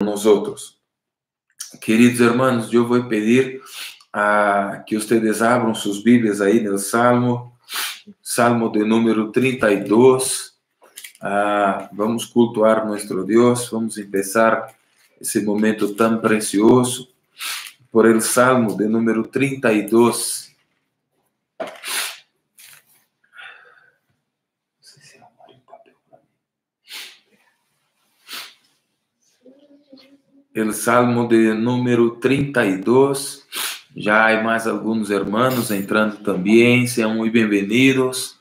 nosotros. Queridos hermanos, yo voy a pedir que ustedes abram sus Biblias aí no Salmo de número 32. Vamos cultuar nuestro Dios, vamos empezar esse momento tão precioso por el Salmo de número 32. El Salmo de número 32. Já há mais alguns irmãos entrando também. Sejam muito bem-vindos.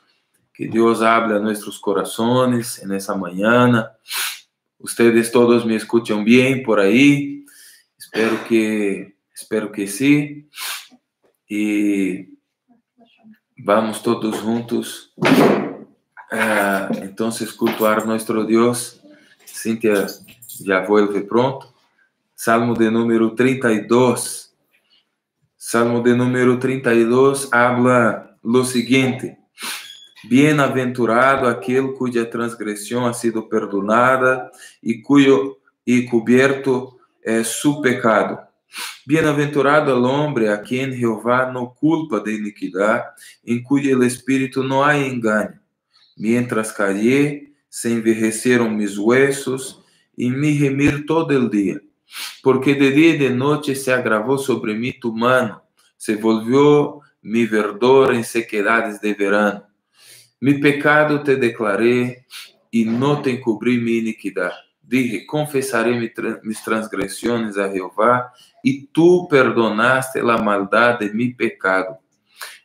Que Deus hable a nossos corações nessa manhã. Ustedes todos me escutam bem por aí. Espero que sim. E vamos todos juntos. Então, cultuar nosso Deus. Cíntia já vuelve pronto. Salmo de número 32. Salmo de número 32 habla lo siguiente: Bem-aventurado aquele cuja transgressão ha sido perdonada e cubierto su pecado. Bem-aventurado el hombre a quem Jehová no culpa de iniquidad, em cuyo el espírito no há engano. Mientras callé, se envejeceram mis huesos e me remir todo el día. Porque de dia e de noite se agravou sobre mim tu mano, se volvió mi verdor em sequedades de verano. Mi pecado te declaré e não te encobri mi iniquidad. Dije, confessaré mis transgressões a Jehová e tu perdonaste la maldad de mi pecado.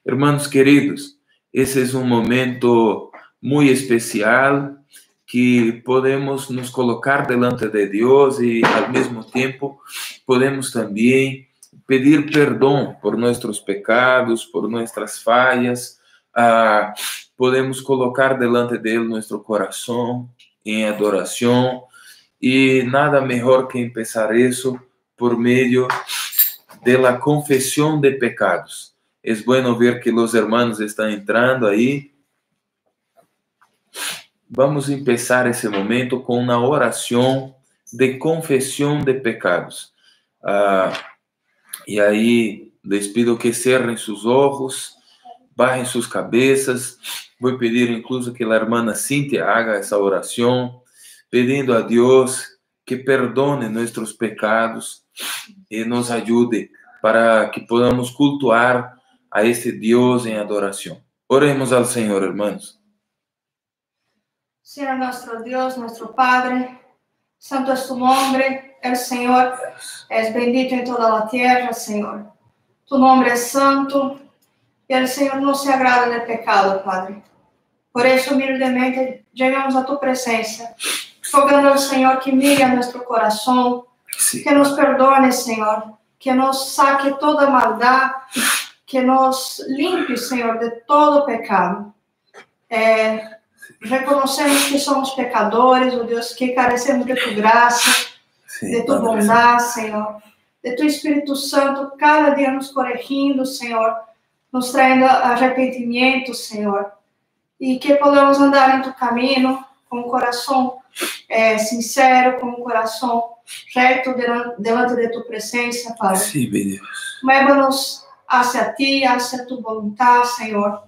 Hermanos queridos, esse é um momento muito especial que podemos nos colocar delante de Deus e, ao mesmo tempo, podemos também pedir perdão por nossos pecados, por nossas falhas. Podemos colocar delante dele nosso coração em adoração. E nada melhor que começar isso por meio da confissão de pecados. É bueno ver que os hermanos estão entrando aí. Vamos começar esse momento com uma oração de confissão de pecados. E aí, les pido que cerrem seus olhos, bajem suas cabeças. Vou pedir incluso que a irmã Cíntia haga essa oração, pedindo a Deus que perdone nossos pecados e nos ajude para que podamos cultuar a este Deus em adoração. Oremos ao Senhor, hermanos. Señor nuestro Dios, nuestro Padre, santo es tu nombre, el Señor es bendito en toda la tierra, Señor. Tu nombre es santo y el Señor no se agrada del pecado, Padre. Por eso humildemente llegamos a tu presencia, rogando al Señor que mire a nuestro corazón, sí, que nos perdone, Señor, que nos saque toda maldad, que nos limpie, Señor, de todo pecado. Reconocemos que somos pecadores, oh Deus, que carecemos de tu graça, sim, de tu bondade, Senhor, de tu Espírito Santo, cada dia nos corrigindo, Senhor, nos traindo arrependimento, Senhor, e que podamos andar em tu caminho com um coração sincero, com um coração reto delante de tu presença, Pai. Sim, meu Deus. Mueva-nos hacia ti, hacia tu vontade, Senhor,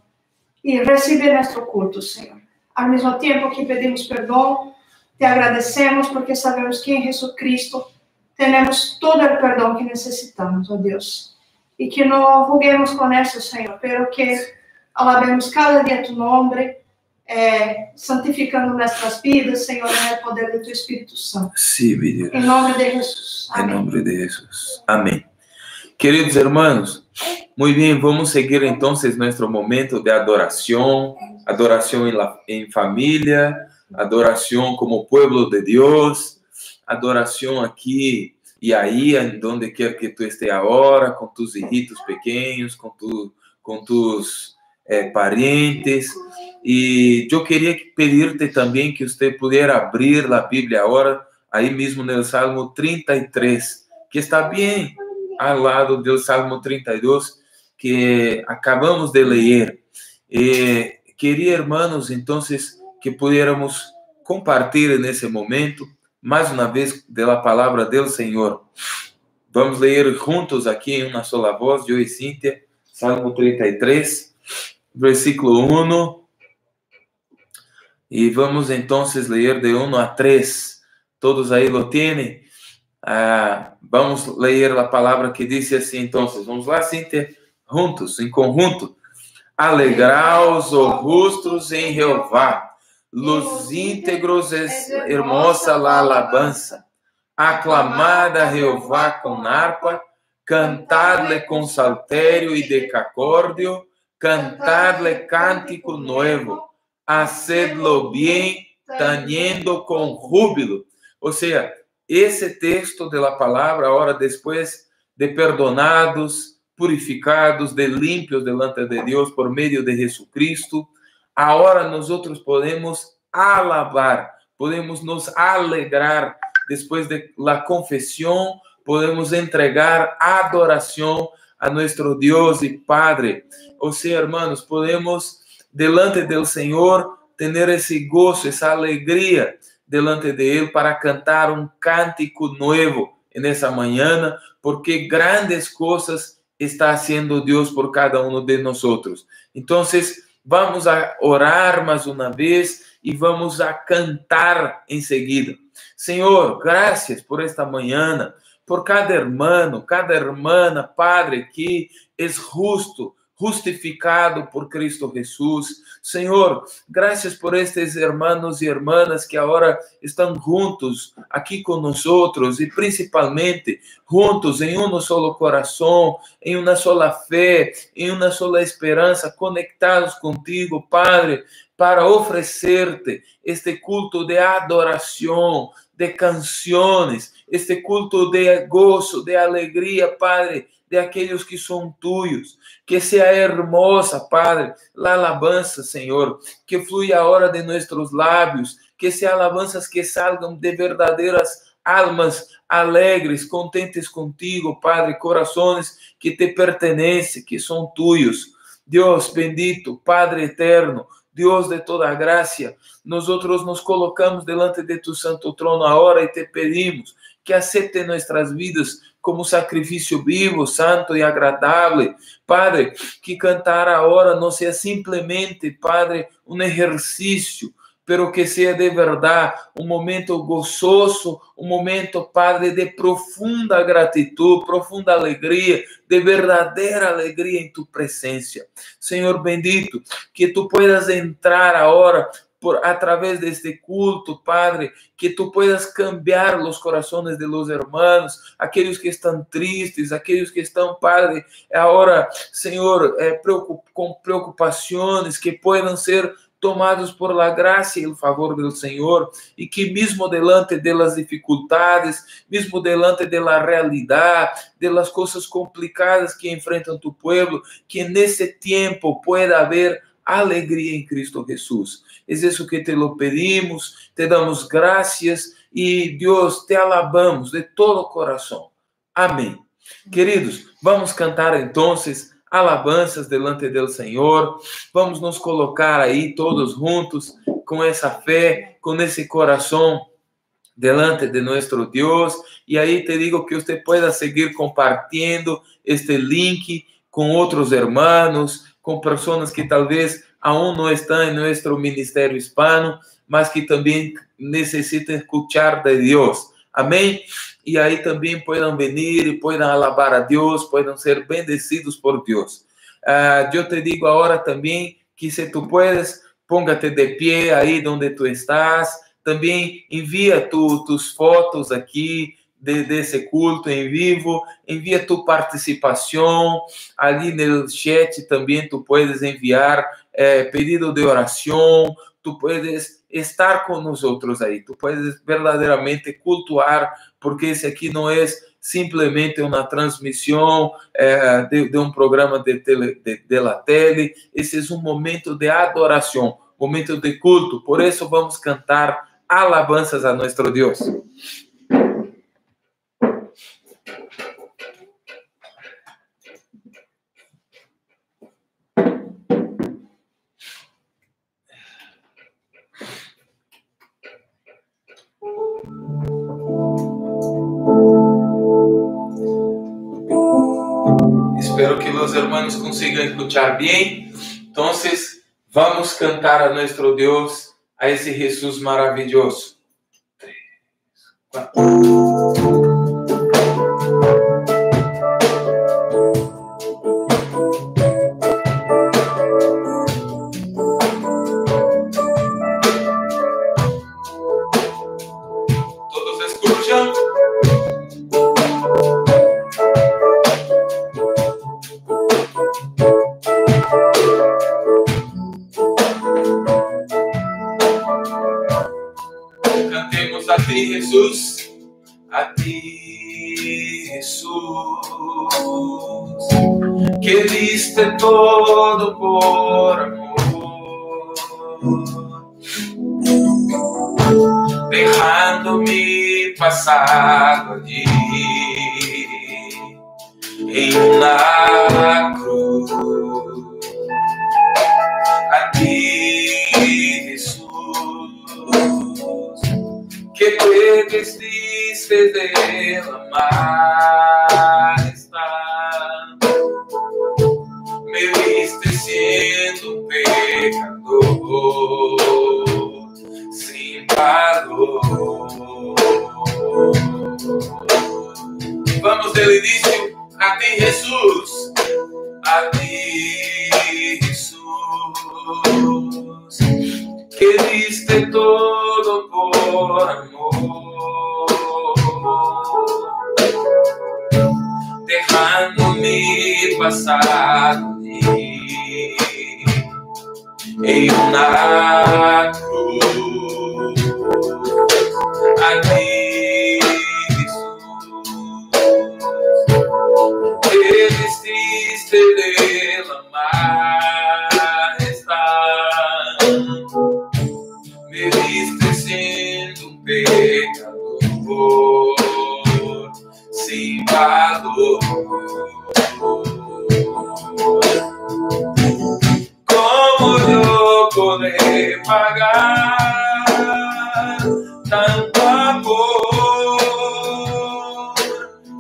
e recebe nosso culto, Senhor. Ao mesmo tempo que pedimos perdão, te agradecemos porque sabemos que em Jesus Cristo temos todo o perdão que necessitamos, ó Deus. E que não roguemos com isso, Senhor, pero que alabemos cada dia tu nome, santificando nossas vidas, Senhor, no poder de tu Espírito Santo. Sim, meu Deus. Em nome de Jesus. Amém. Em nome de Jesus. Amém. Queridos hermanos, muito bem, vamos seguir então nosso momento de adoração. Adoração em família, adoração como povo de Deus, adoração aqui e aí, onde quer que tu esteja agora, com tus hijitos pequenos, com tus parentes. E eu queria pedir-te também que você pudesse abrir a Bíblia agora, aí mesmo no Salmo 33, que está bem ao lado do Salmo 32, que acabamos de ler. Queria, hermanos, então, que pudiéramos compartilhar nesse momento mais uma vez da palavra do Senhor. Vamos ler juntos aqui em uma sola voz, eu e Cíntia, Salmo 33, versículo 1. E vamos então ler de 1 a 3. Todos aí lo tienen? Vamos ler a palavra que diz assim, então. Vamos lá, Cíntia, juntos, em conjunto. Alegraos, ó justos em Jeová, los íntegros es hermosa la alabanza. Aclamad a Jeová com harpa, cantadle com saltério e decacórdio, cantadle cântico nuevo, hacedlo bien, tañendo com júbilo. Ou seja, esse texto da palavra, agora depois de perdonados, purificados, de limpios delante de Deus por meio de Jesucristo, agora nós podemos alabar, podemos nos alegrar. Depois de la confesión, podemos entregar adoração a nuestro Dios y Padre. O sea, hermanos, podemos, delante del Señor, tener ese gozo, esa alegría delante de Él para cantar un cántico nuevo en esa mañana, porque grandes cosas está haciendo Dios por cada uno de nosotros. Entonces, vamos a orar más una vez y vamos a cantar enseguida. Senhor, graças por esta manhã, por cada hermano, cada hermana, Padre, que é justo, justificado por Cristo Jesus. Senhor, graças por estes hermanos e hermanas que agora estão juntos aqui conosco e principalmente juntos em um solo coração, em uma sola fé, em uma sola esperança, conectados contigo, Padre, para oferecer-te este culto de adoração, de canções, este culto de gozo, de alegria, Padre, de aqueles que são tuyos. Que seja hermosa, Padre, a alabança, Senhor, que flua a hora de nossos lábios, que sejam alabanças que salgam de verdadeiras almas alegres, contentes contigo, Padre, corações que te pertencem, que são tuyos. Deus bendito, Padre eterno, Deus de toda graça, nós nos colocamos delante de tu santo trono agora e te pedimos que aceite nossas vidas como sacrifício vivo, santo e agradável. Padre, que cantar agora não seja simplesmente, Padre, um exercício, pero que seja de verdade um momento gozoso, um momento, Padre, de profunda gratidão, profunda alegria, de verdadeira alegria em tu presença. Senhor bendito, que tu puedas entrar agora através deste culto, Padre, que tu puedas cambiar os corações de los hermanos, aqueles que estão tristes, aqueles que estão, Padre, agora, Senhor, com preocupações, que puedan ser tomados por la graça e o favor do Senhor, e que mesmo delante das dificuldades, mesmo delante da realidade, das coisas complicadas que enfrentam tu povo, que nesse tempo pueda haver alegria em Cristo Jesus. É isso que te lo pedimos, te damos graças e, Deus, te alabamos de todo o coração. Amém. Queridos, vamos cantar então alabanças delante do Senhor. Vamos nos colocar aí todos juntos com essa fé, com esse coração delante de nosso Deus. E aí te digo que você pueda seguir compartilhando este link com outros hermanos, com pessoas que talvez aún não estão em nosso ministério hispano, mas que também necessitam escuchar de Deus. Amém? E aí também podem vir e podem alabar a Deus, podem ser bendecidos por Deus. Eu te digo agora também que se tu puedes, póngate de pé aí onde tu estás. Também envia tus fotos aqui desse culto em vivo, envia tu participação, ali no chat também tu puedes enviar pedido de oração, tu puedes estar com nós aí, tu puedes verdadeiramente cultuar, porque esse aqui não é simplesmente uma transmissão de um programa de la tele, esse é um momento de adoração, momento de culto, por isso vamos cantar alabanças a nosso Deus. Espero que los hermanos consigan escuchar bien. Entonces, vamos cantar a nuestro Dios, a ese Jesús maravilloso. 3, 4. Cantemos a ti, Jesús, a ti, Jesús, que diste todo por amor, dejando mi pasado allí en una cruz. A ti, Jesús, que te vestiste de la majestad, me viste siendo un pecador sin valor. Vamos del inicio. A ti, Jesús, a ti, Jesús, que diste todo por amor, dejando mi pasado en una cruz. A ti, te vestiste de la majestad, me viste siendo un pecador sin valor. ¿Cómo yo podré pagar tanto amor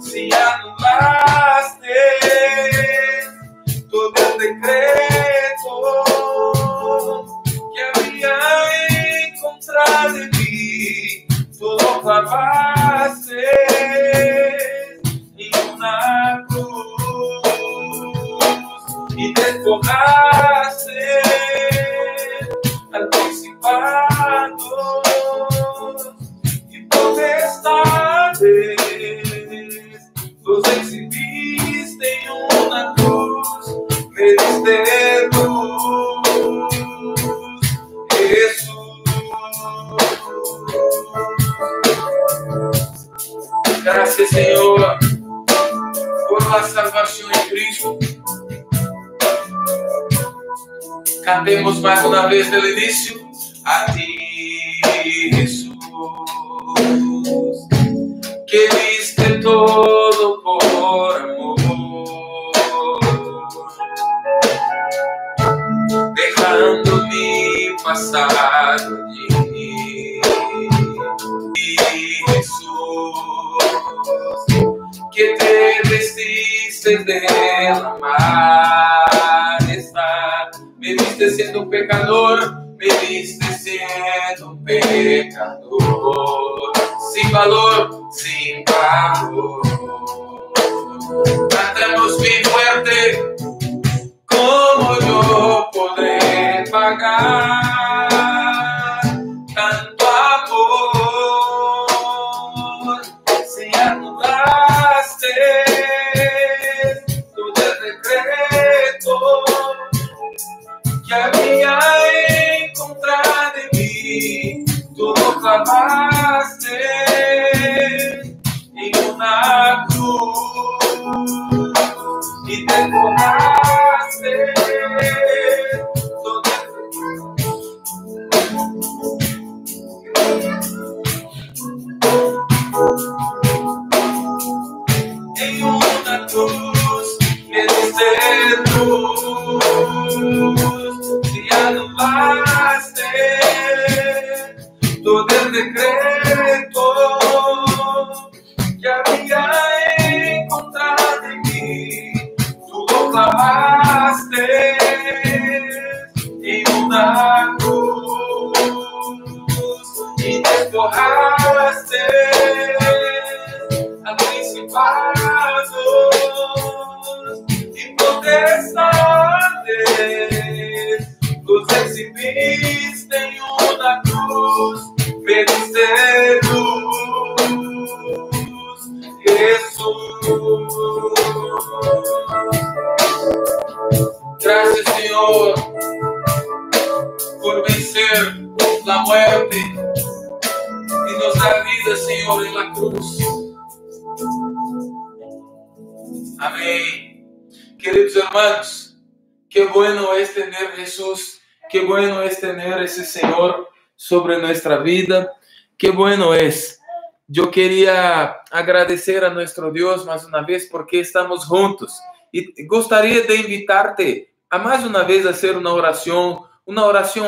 si anulaste todo el decreto que había en contra de mí? Todo clavaste en una cruz y despojaste al principado y potestades. Los exhibiste en una cruz, me diste luz, Jesús. Gracias, Señor, por la salvación en Cristo. Cantemos más una vez del inicio. A ti, Jesús, que diste todo por amor, dejando mi pasado allí. Y Jesús, que te vestiste de la majestad, me viste siendo un pecador, me viste siendo un pecador sin valor, sin valor. Cantamos bien fuerte. ¿Cómo yo podré pagar tanto amor si anulaste todo el decreto que había en contra de mí? Todo clavaste en una cruz y te coronaste todo en una cruz, me diste luz y anulaste todo el decreto que había en contra de mí. Tú lo e potestades nos exibiste em uma cruz, vencendo Jesus. Gracias, Señor, por vencer la muerte y nos dar vida, Señor, en la cruz. Amén. Queridos hermanos, qué bueno es tener Jesús, qué bueno es tener ese Señor sobre nuestra vida, qué bueno es. Yo quería agradecer a nuestro Dios más una vez porque estamos juntos y gostaria de invitarte a más una vez a hacer una oración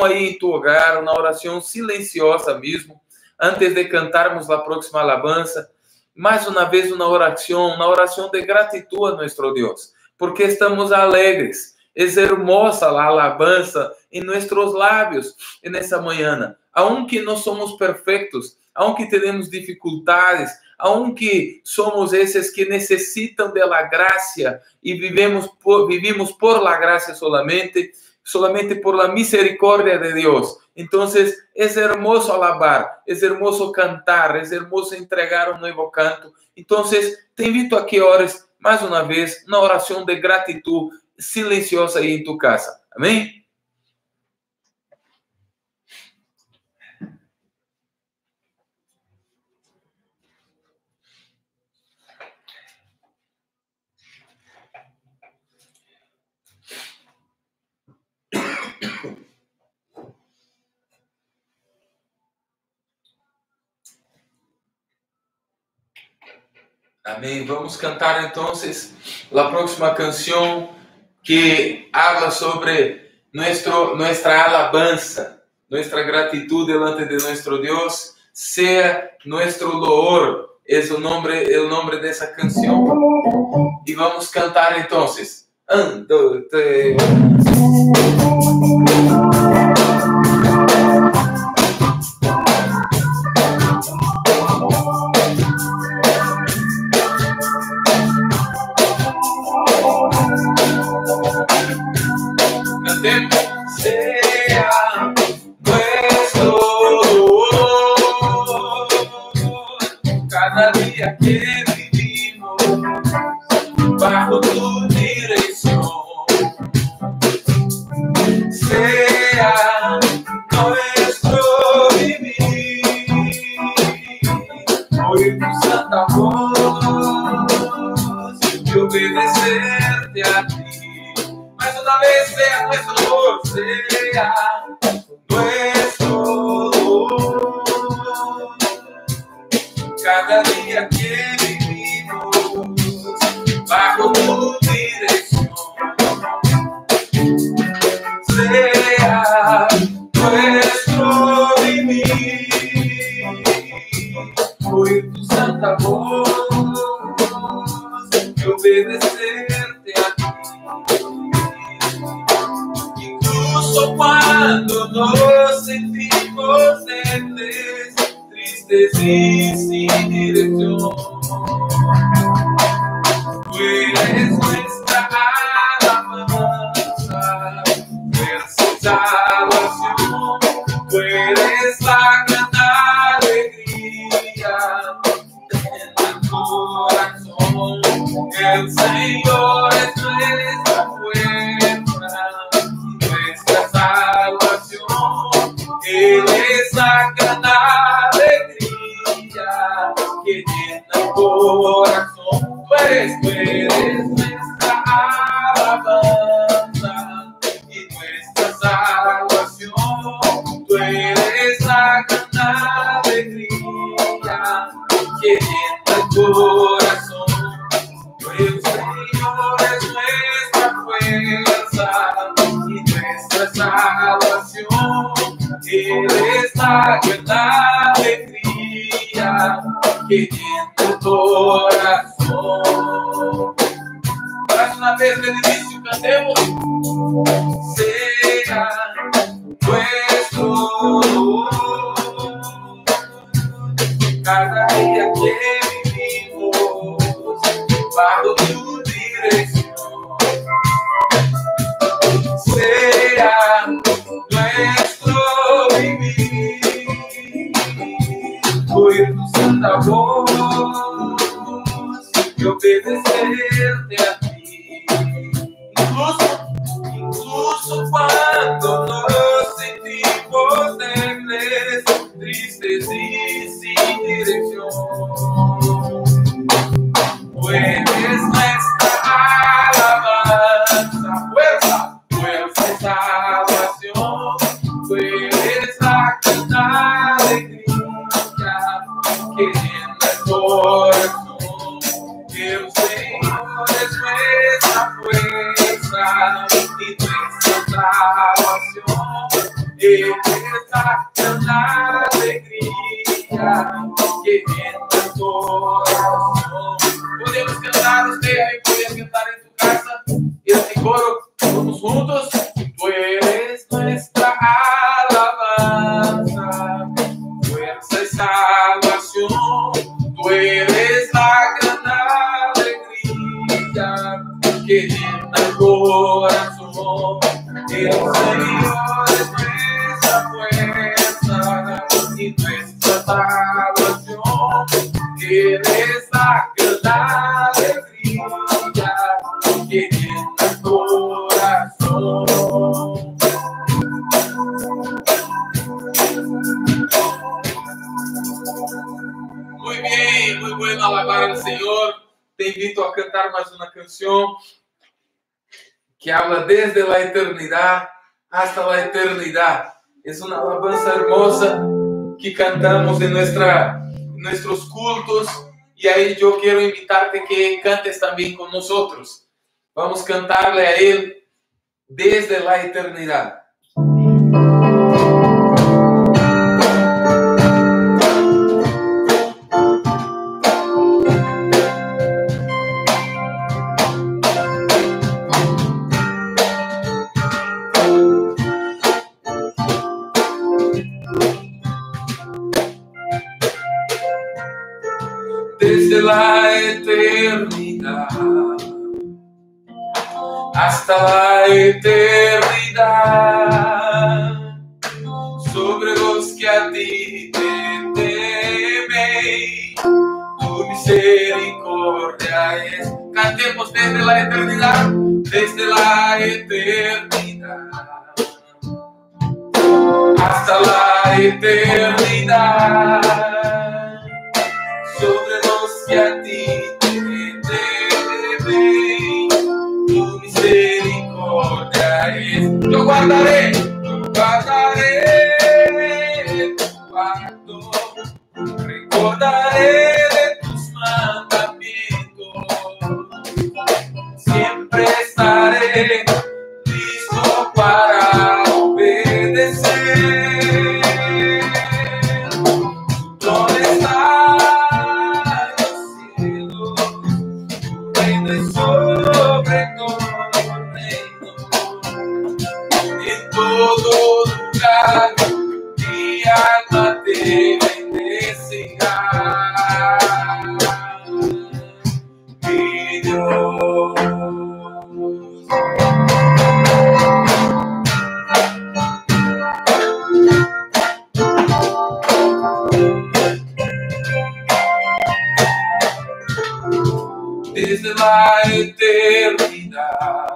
ahí en tu hogar, una oración silenciosa mismo, antes de cantarmos la próxima alabanza. Mais uma vez uma oração de gratitud a nosso Deus, porque estamos alegres. É hermosa a alabanza em nossos lábios nessa manhã. Aunque não somos perfeitos, aunque temos dificuldades, aunque somos esses que necessitam de la graça e vivimos por la graça solamente por la misericórdia de Deus. Então, é hermoso alabar, é hermoso cantar, é hermoso entregar um novo canto. Então, te invito a que ores mais uma vez, uma oração de gratitud silenciosa aí em tu casa. Amém? Amém. Vamos cantar então a próxima canção que habla sobre nuestra alabanza, nuestra gratitud delante de nuestro Dios, sea nuestro loor. Es el nombre de esa canción. Y vamos a cantar entonces. 1, 2, 3. Sea nuestro cada día que vivimos bajo tu dirección. Sea nuestro vivir, oír tu santa voz y obedecerte a ti. Mais uma vez, sea nuestro Lord, sea nuestro Lord. Cada día que vivimos bajo tu dirección, sea nuestro vivir, oír tu santa voz y obedecerte a ti. Cuando nos sentimos tristes y sin dirección, tú eres nuestra alabanza, fuerza y salvación, tú eres la gran alegría en el corazón. El Señor es nuestra fuerza, salvación, Él es la gran alegría que llena el corazón. Tú eres nuestra alabanza y nuestra salvación. Tú eres la gran alegría que llena el corazón. El Señor es nuestra fuerza y nuestra salvación. Él es la gran alegría que llena el corazón. Para una vez del inicio cantemos. Sea nuestro cada día que vivimos de obedecerte a ti. Incluso cuando nos sentimos débiles, tristes y sin dirección. Tú eres nuestra alabanza, fuerza, fuerza y salvación. Tú eres la canta alegría que llena el corazón. El Señor es nuestra fuerza y nuestra salvación. Él es la canta alegría que llena el corazón. Podemos cantar, usted ahí puede cantar en tu casa. Y este coro, todos juntos. Tú eres nuestra alabanza, fuerza y salvación. Tú eres la gran alegría que llena el corazón. El Señor es nuestra fuerza y nuestra salvación. Eres la gran alegría que llena el corazón. Muy bien, muy bueno alabar al Señor. Te invito a cantar más una canción que habla desde la eternidad hasta la eternidad. Es una alabanza hermosa que cantamos en nuestros cultos, y ahí yo quiero invitarte que cantes también con nosotros. Vamos a cantarle a Él desde la eternidad. Desde la eternidad hasta la eternidad, sobre los que a ti te temen, tu misericordia es. Cantemos desde la eternidad hasta la eternidad, sobre los que a ti te temen, tu misericordia es. Yo guardaré tu pacto, recordaré de tus mandamientos, siempre estaré listo para obedecer. ¿Dónde estás? Sobre todo reino, en todo lugar, mi alma te bendecirá, mi Dios. Desde la eternidad,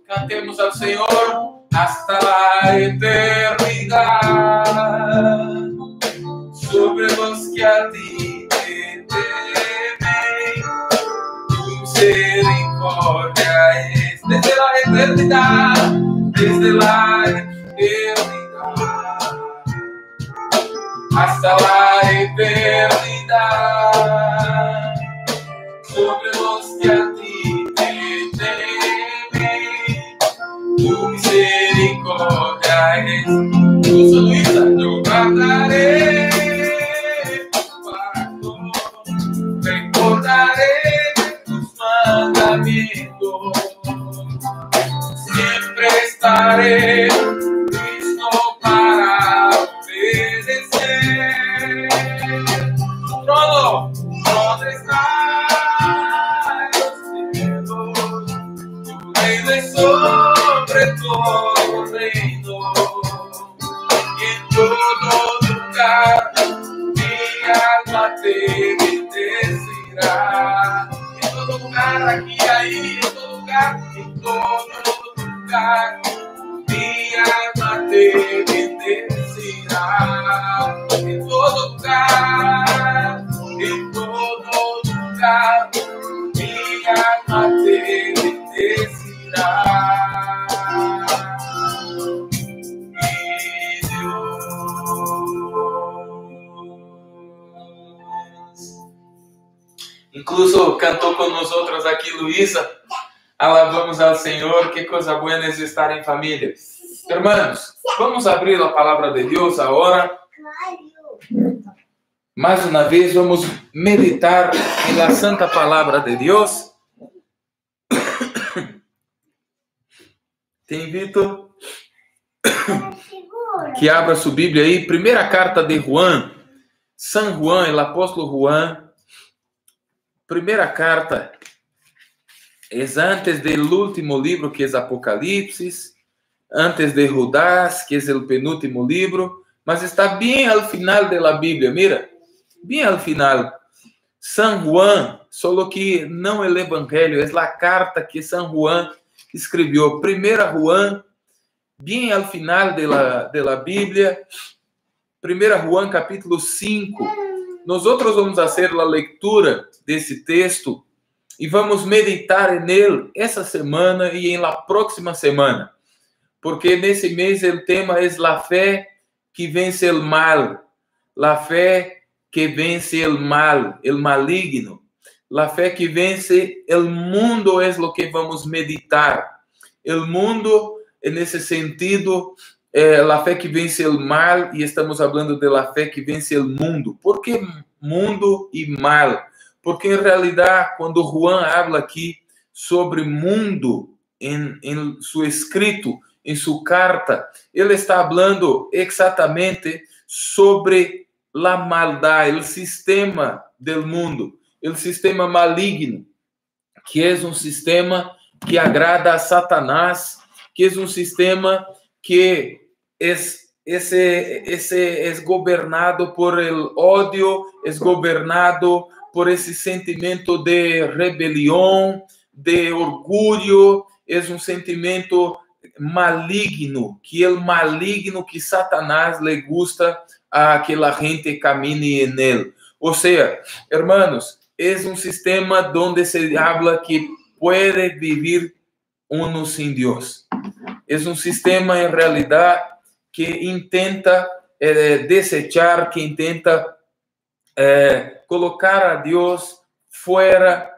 cantemos al Señor hasta la eternidad, sobre los que a ti te temen, tu misericordia es. Desde la eternidad hasta la eternidad, sobre los que a ti te temen, tu misericordia es. Yo Luisa, yo guardaré tu pacto, recordaré tus mandamientos, siempre estaré listo para obedecer. Tu trono, ¿dónde está? Sobre todo reino, y en todo lugar mi alma te bendecirá. En todo lugar, aqui, aí, em todo lugar, em todo lugar. Minha alma te bendecirá. Em todo lugar, em todo lugar. Minha alma te bendecirá. Incluso cantou com nós outros aqui, Luísa. Alabamos ao Senhor, que coisa boa é estar em família. Irmãos, vamos abrir a palavra de Deus agora. Mais uma vez, vamos meditar na santa palavra de Deus. Te invito que abra sua Bíblia aí. Primeira carta de Juan. San Juan, o apóstolo Juan. Primeira carta é antes do último livro, que é Apocalipse, antes de Judas, que é o penúltimo livro, mas está bem ao final da Bíblia, mira, bem ao final. San Juan, só que não é o Evangelho, é a carta que San Juan escreveu. Primeira Juan, bem ao final da Bíblia, Primeira Juan, capítulo 5. Nós vamos fazer a leitura desse texto e vamos meditar nele essa semana e na próxima semana, porque nesse mês o tema é a fé que vence o mal, a fé que vence o mal, o maligno, a fé que vence o mundo é o que vamos meditar. O mundo, nesse sentido, a fé que vence o mal, e estamos falando da fé que vence o mundo. Por que mundo e mal? Porque, em realidade, quando Juan habla aqui sobre mundo em seu escrito, em sua carta, ele está falando exatamente sobre a maldade, o sistema do mundo, o sistema maligno, que é um sistema que agrada a Satanás, que é um sistema que é governado por el ódio, é governado por esse sentimento de rebelião, de orgulho, é um sentimento maligno, que é o maligno que Satanás le gusta a que a gente camine nele. Ou seja, hermanos, é um sistema onde se habla que pode viver uno sin Deus. É um sistema, em realidade, que intenta desechar, que intenta colocar a Deus fora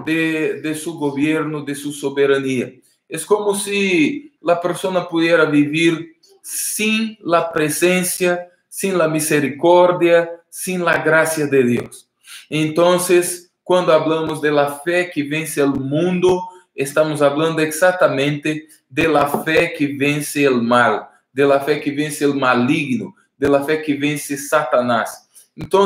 de seu governo, de sua soberania. É como se a pessoa pudesse viver sem a presença, sem a misericórdia, sem a graça de Deus. Então, quando falamos da fé que vence o mundo, estamos falando exatamente da fé que vence o mal, da fé que vence o maligno, da fé que vence Satanás. Então,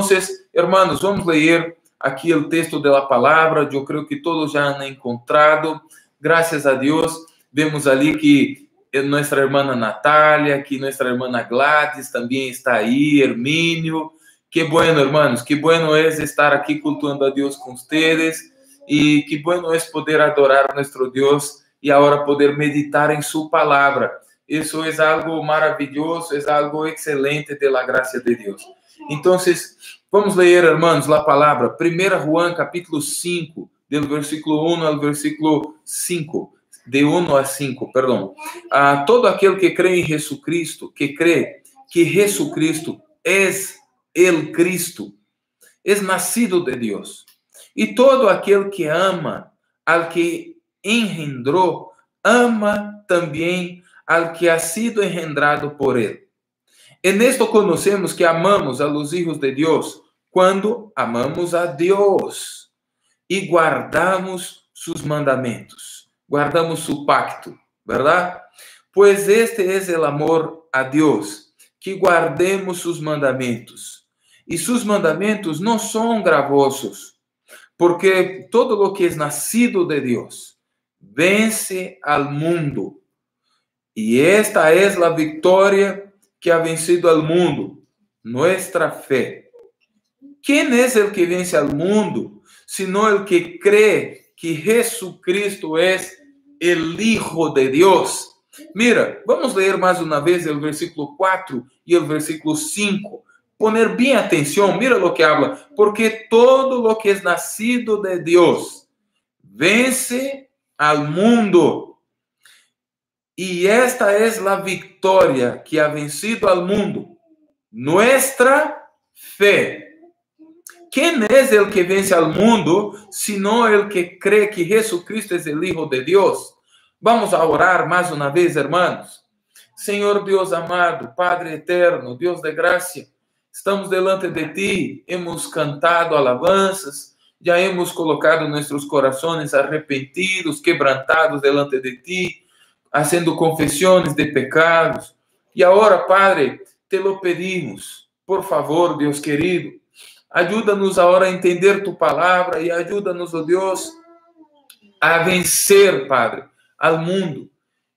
hermanos, vamos ler aqui o texto da palavra. Eu creio que todos já han encontrado. Graças a Deus, vemos ali que nossa irmã Natália, que nossa irmã Gladys também está aí, Hermínio. Que bueno, hermanos, que bueno é estar aqui cultuando a Deus com vocês, e que bueno é poder adorar nosso Deus e agora poder meditar em sua palavra. Isso é algo maravilhoso, é algo excelente da graça de Deus. Então, vamos ler, hermanos, a palavra. 1 Juan, capítulo 5, do versículo 1 ao versículo 5. De 1 a 5, perdão. Todo aquele que crê em Jesucristo, que crê que Jesucristo é el Cristo, é nascido de Deus. E todo aquele que ama al que engendrou, ama também al que ha sido engendrado por ele. E nesto conhecemos que amamos a los hijos de Deus quando amamos a Deus e guardamos sus mandamentos, guardamos su pacto, ¿verdad? Pues este es el amor a Deus, que guardemos sus mandamentos. E sus mandamentos não são gravosos, porque todo lo que es nacido de Deus vence al mundo. E esta es la victoria que ha vencido al mundo, nuestra fe. ¿Quién es el que vence al mundo, sino el que cree que Jesucristo é o Hijo de Deus. Mira, vamos ler mais uma vez o versículo 4 e o versículo 5. Poner bem atenção, mira lo que habla. Porque todo lo que es nacido de Deus vence al mundo. E esta es la victoria que ha vencido al mundo. Nuestra fe. ¿Quién es el que vence al mundo, sino el que cree que Jesucristo es el Hijo de Dios? Vamos a orar mais uma vez, hermanos. Senhor Deus amado, Padre eterno, Deus de graça, estamos delante de ti, hemos cantado alabanzas, já hemos colocado nossos corações arrepentidos, quebrantados delante de ti, haciendo confissões de pecados. E agora, Padre, te lo pedimos, por favor, Deus querido, ajuda-nos agora a entender tu palavra e ajuda-nos, ó Deus, a vencer, Padre, ao mundo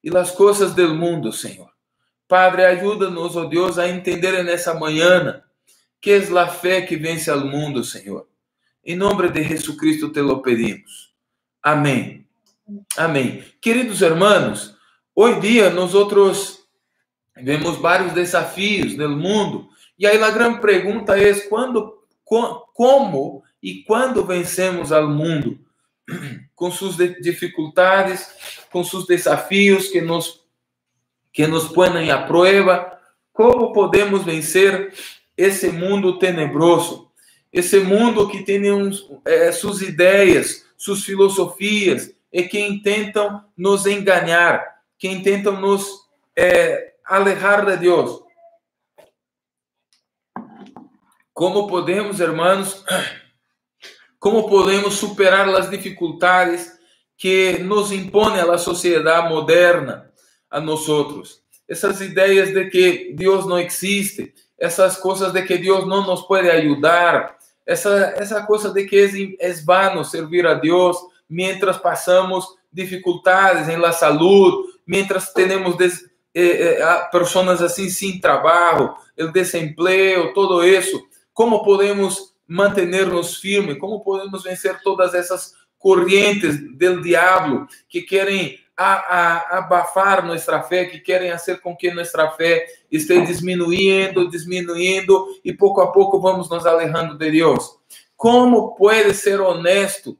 e as coisas do mundo, Senhor. Padre, ajuda-nos, ó Deus, a entender nessa manhã que é a fé que vence ao mundo, Senhor. Em nome de Jesucristo te lo pedimos. Amém. Amém. Queridos hermanos, hoje dia nós vemos vários desafios no mundo e aí a grande pergunta é como e quando vencemos ao mundo? Com suas dificuldades, com seus desafios que nos põem à prova, como podemos vencer esse mundo tenebroso, esse mundo que tem suas ideias, suas filosofias e que intentam nos enganar, que intentam nos alejar de Deus. Como podemos, hermanos, como podemos superar as dificuldades que nos impõe a sociedade moderna a nós outros? Essas ideias de que Deus não existe, essas coisas de que Deus não nos pode ajudar, essa coisa de que é vano servir a Deus mientras passamos dificuldades em la saúde, mientras temos pessoas assim sem trabalho, o desemprego, todo isso. Como podemos manter-nos firmes? Como podemos vencer todas essas correntes do diabo que querem abafar nossa fé, que querem fazer com que nossa fé esteja diminuindo e pouco a pouco vamos nos alejando de Deus? Como pode ser honesto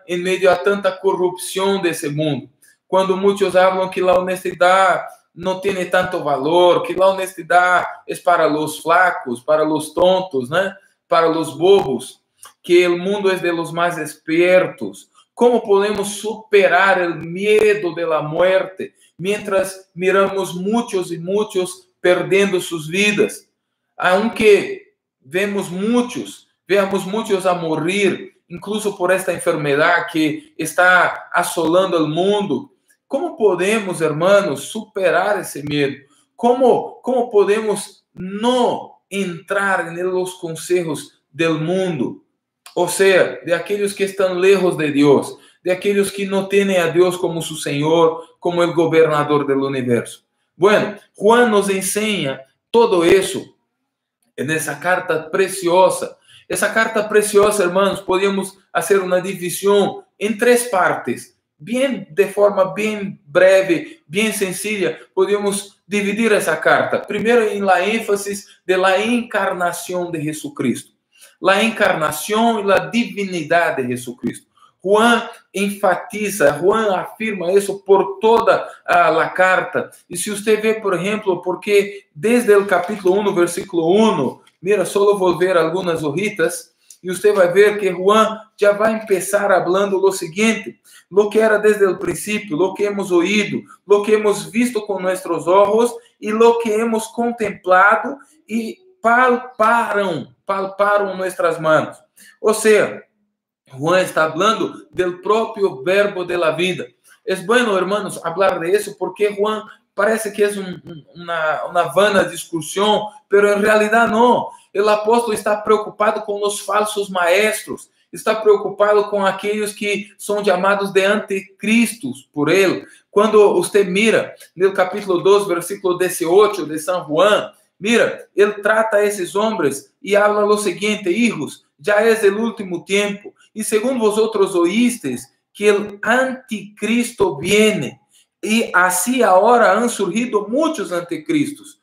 em meio a tanta corrupção desse mundo? Quando muitos falam que a honestidade não tem tanto valor, que a honestidade é para os flacos, para os tontos, né? Para os bobos, que o mundo é de los mais espertos. Como podemos superar o medo da morte, mientras miramos muitos e muitos perdendo suas vidas? Aunque veamos muitos a morrer, incluso por esta enfermidade que está assolando o mundo. Como podemos, hermanos, superar esse medo? Como podemos não entrar nos conselhos do mundo? Ou seja, de aqueles que estão lejos de Deus, de aqueles que não têm a Deus como seu Senhor, como o governador do universo. Bueno, Juan nos ensina todo isso nessa carta preciosa. Essa carta preciosa, hermanos, podemos fazer uma divisão em 3 partes. De forma bem breve, bem sencilla, podemos dividir essa carta. Primeiro, em la ênfase de la encarnação de Jesucristo. La encarnação e la divinidade de Jesucristo. Juan enfatiza, Juan afirma isso por toda a carta. E se você vê, por exemplo, porque desde o capítulo 1, versículo 1, mira, só vou ver algumas hojitas, e você vai ver que Juan já vai começar falando o seguinte: lo que era desde o princípio, lo que hemos oído, lo que hemos visto com nossos olhos e lo que hemos contemplado e palparam nossas mãos. Ou seja, Juan está falando do próprio verbo de la vida. É bueno, hermanos, falar de isso porque Juan parece que é uma vana discussão, pero em realidade não. O apóstolo está preocupado com os falsos maestros, está preocupado com aqueles que são chamados de anticristos por ele. Quando você mira no capítulo 2, versículo 18 de São Juan, mira, ele trata a esses homens e fala o seguinte: hijos, já é o último tempo, e segundo vosotros oístes que o anticristo viene. E assim agora han surgido muitos anticristos.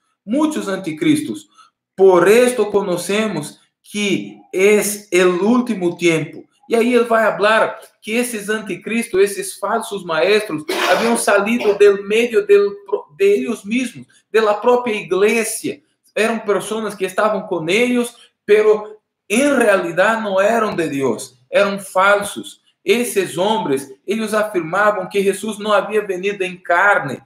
Por esto conhecemos que é o último tempo. E aí ele vai falar que esses anticristos, esses falsos maestros, haviam salido do meio de eles mesmos, da própria igreja. Eram pessoas que estavam com eles, pero em realidade não eram de Deus, eram falsos. Esses homens, eles afirmavam que Jesus não havia venido em carne.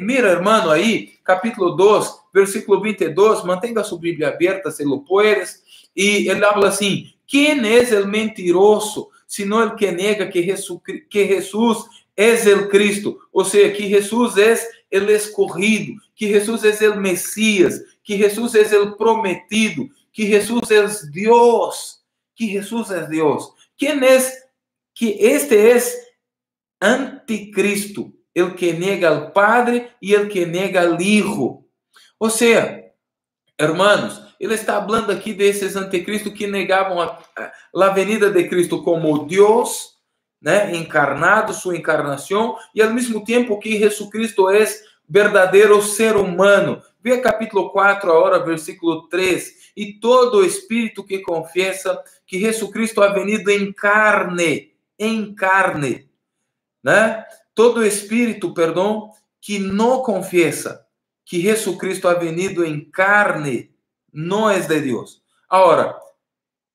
Mira, hermano, aí, capítulo 2, versículo 22, mantenha sua Bíblia aberta, se lo puedes, e ele fala assim: quem é o mentiroso, senão el que nega que Jesus é o Cristo? Ou seja, que Jesus é o escorrido, que Jesus é o Messias, que Jesus é o prometido, que Jesus é Deus, que Jesus é Deus. Quem é que este é anticristo? El que nega al Padre e el que nega al Hijo. Ou seja, hermanos, ele está falando aqui desses anticristos que negavam a venida de Cristo como Deus, né, encarnado, sua encarnação, e ao mesmo tempo que Jesucristo é verdadeiro ser humano. Veja capítulo 4, agora, versículo 3. E todo espírito que confessa que Jesucristo ha venido em carne, né? Todo espírito, perdão, que não confessa que Jesucristo ha venido em carne, não é de Deus. Agora,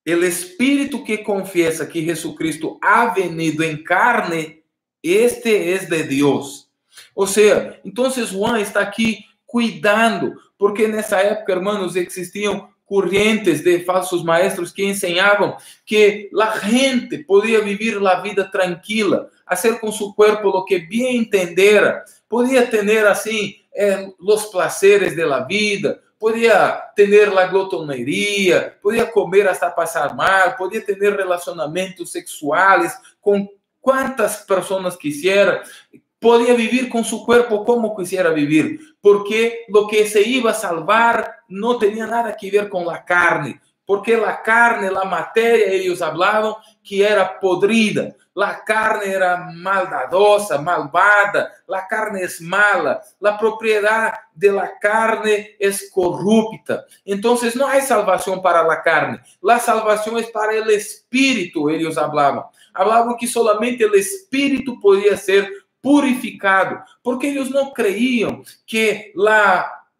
o espírito que confessa que Jesucristo ha venido em carne, este é de Deus. Ou seja, então Juan está aqui cuidando, porque nessa época, hermanos, existiam correntes de falsos maestros que ensinavam que a gente podia viver a vida tranquila, fazer com seu corpo o que bem entendera, podia ter assim os placeres da vida, podia ter a glotoneria, podia comer hasta passar mal, podia ter relacionamentos sexuais com quantas pessoas quisiera, podia viver com seu corpo como quisiera viver, porque o que se iba a salvar não tinha nada que ver com a carne, porque a carne, a matéria, eles falavam que era podrida, a carne era maldadosa, malvada, a carne é mala, a propriedade da carne é corrupta. Então, não há salvação para a carne, a salvação é para o espírito, eles falavam. Falavam que solamente o espírito podia ser purificado, porque eles não creiam que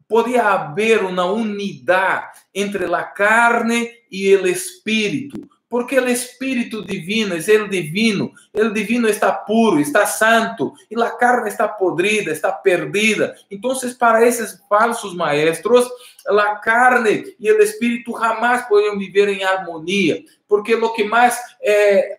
podia haver uma unidade entre a carne e o espírito, porque o espírito divino é o divino está puro, está santo, e a carne está podrida, está perdida. Então, para esses falsos maestros, a carne e o espírito jamais podiam viver em harmonia, porque o que mais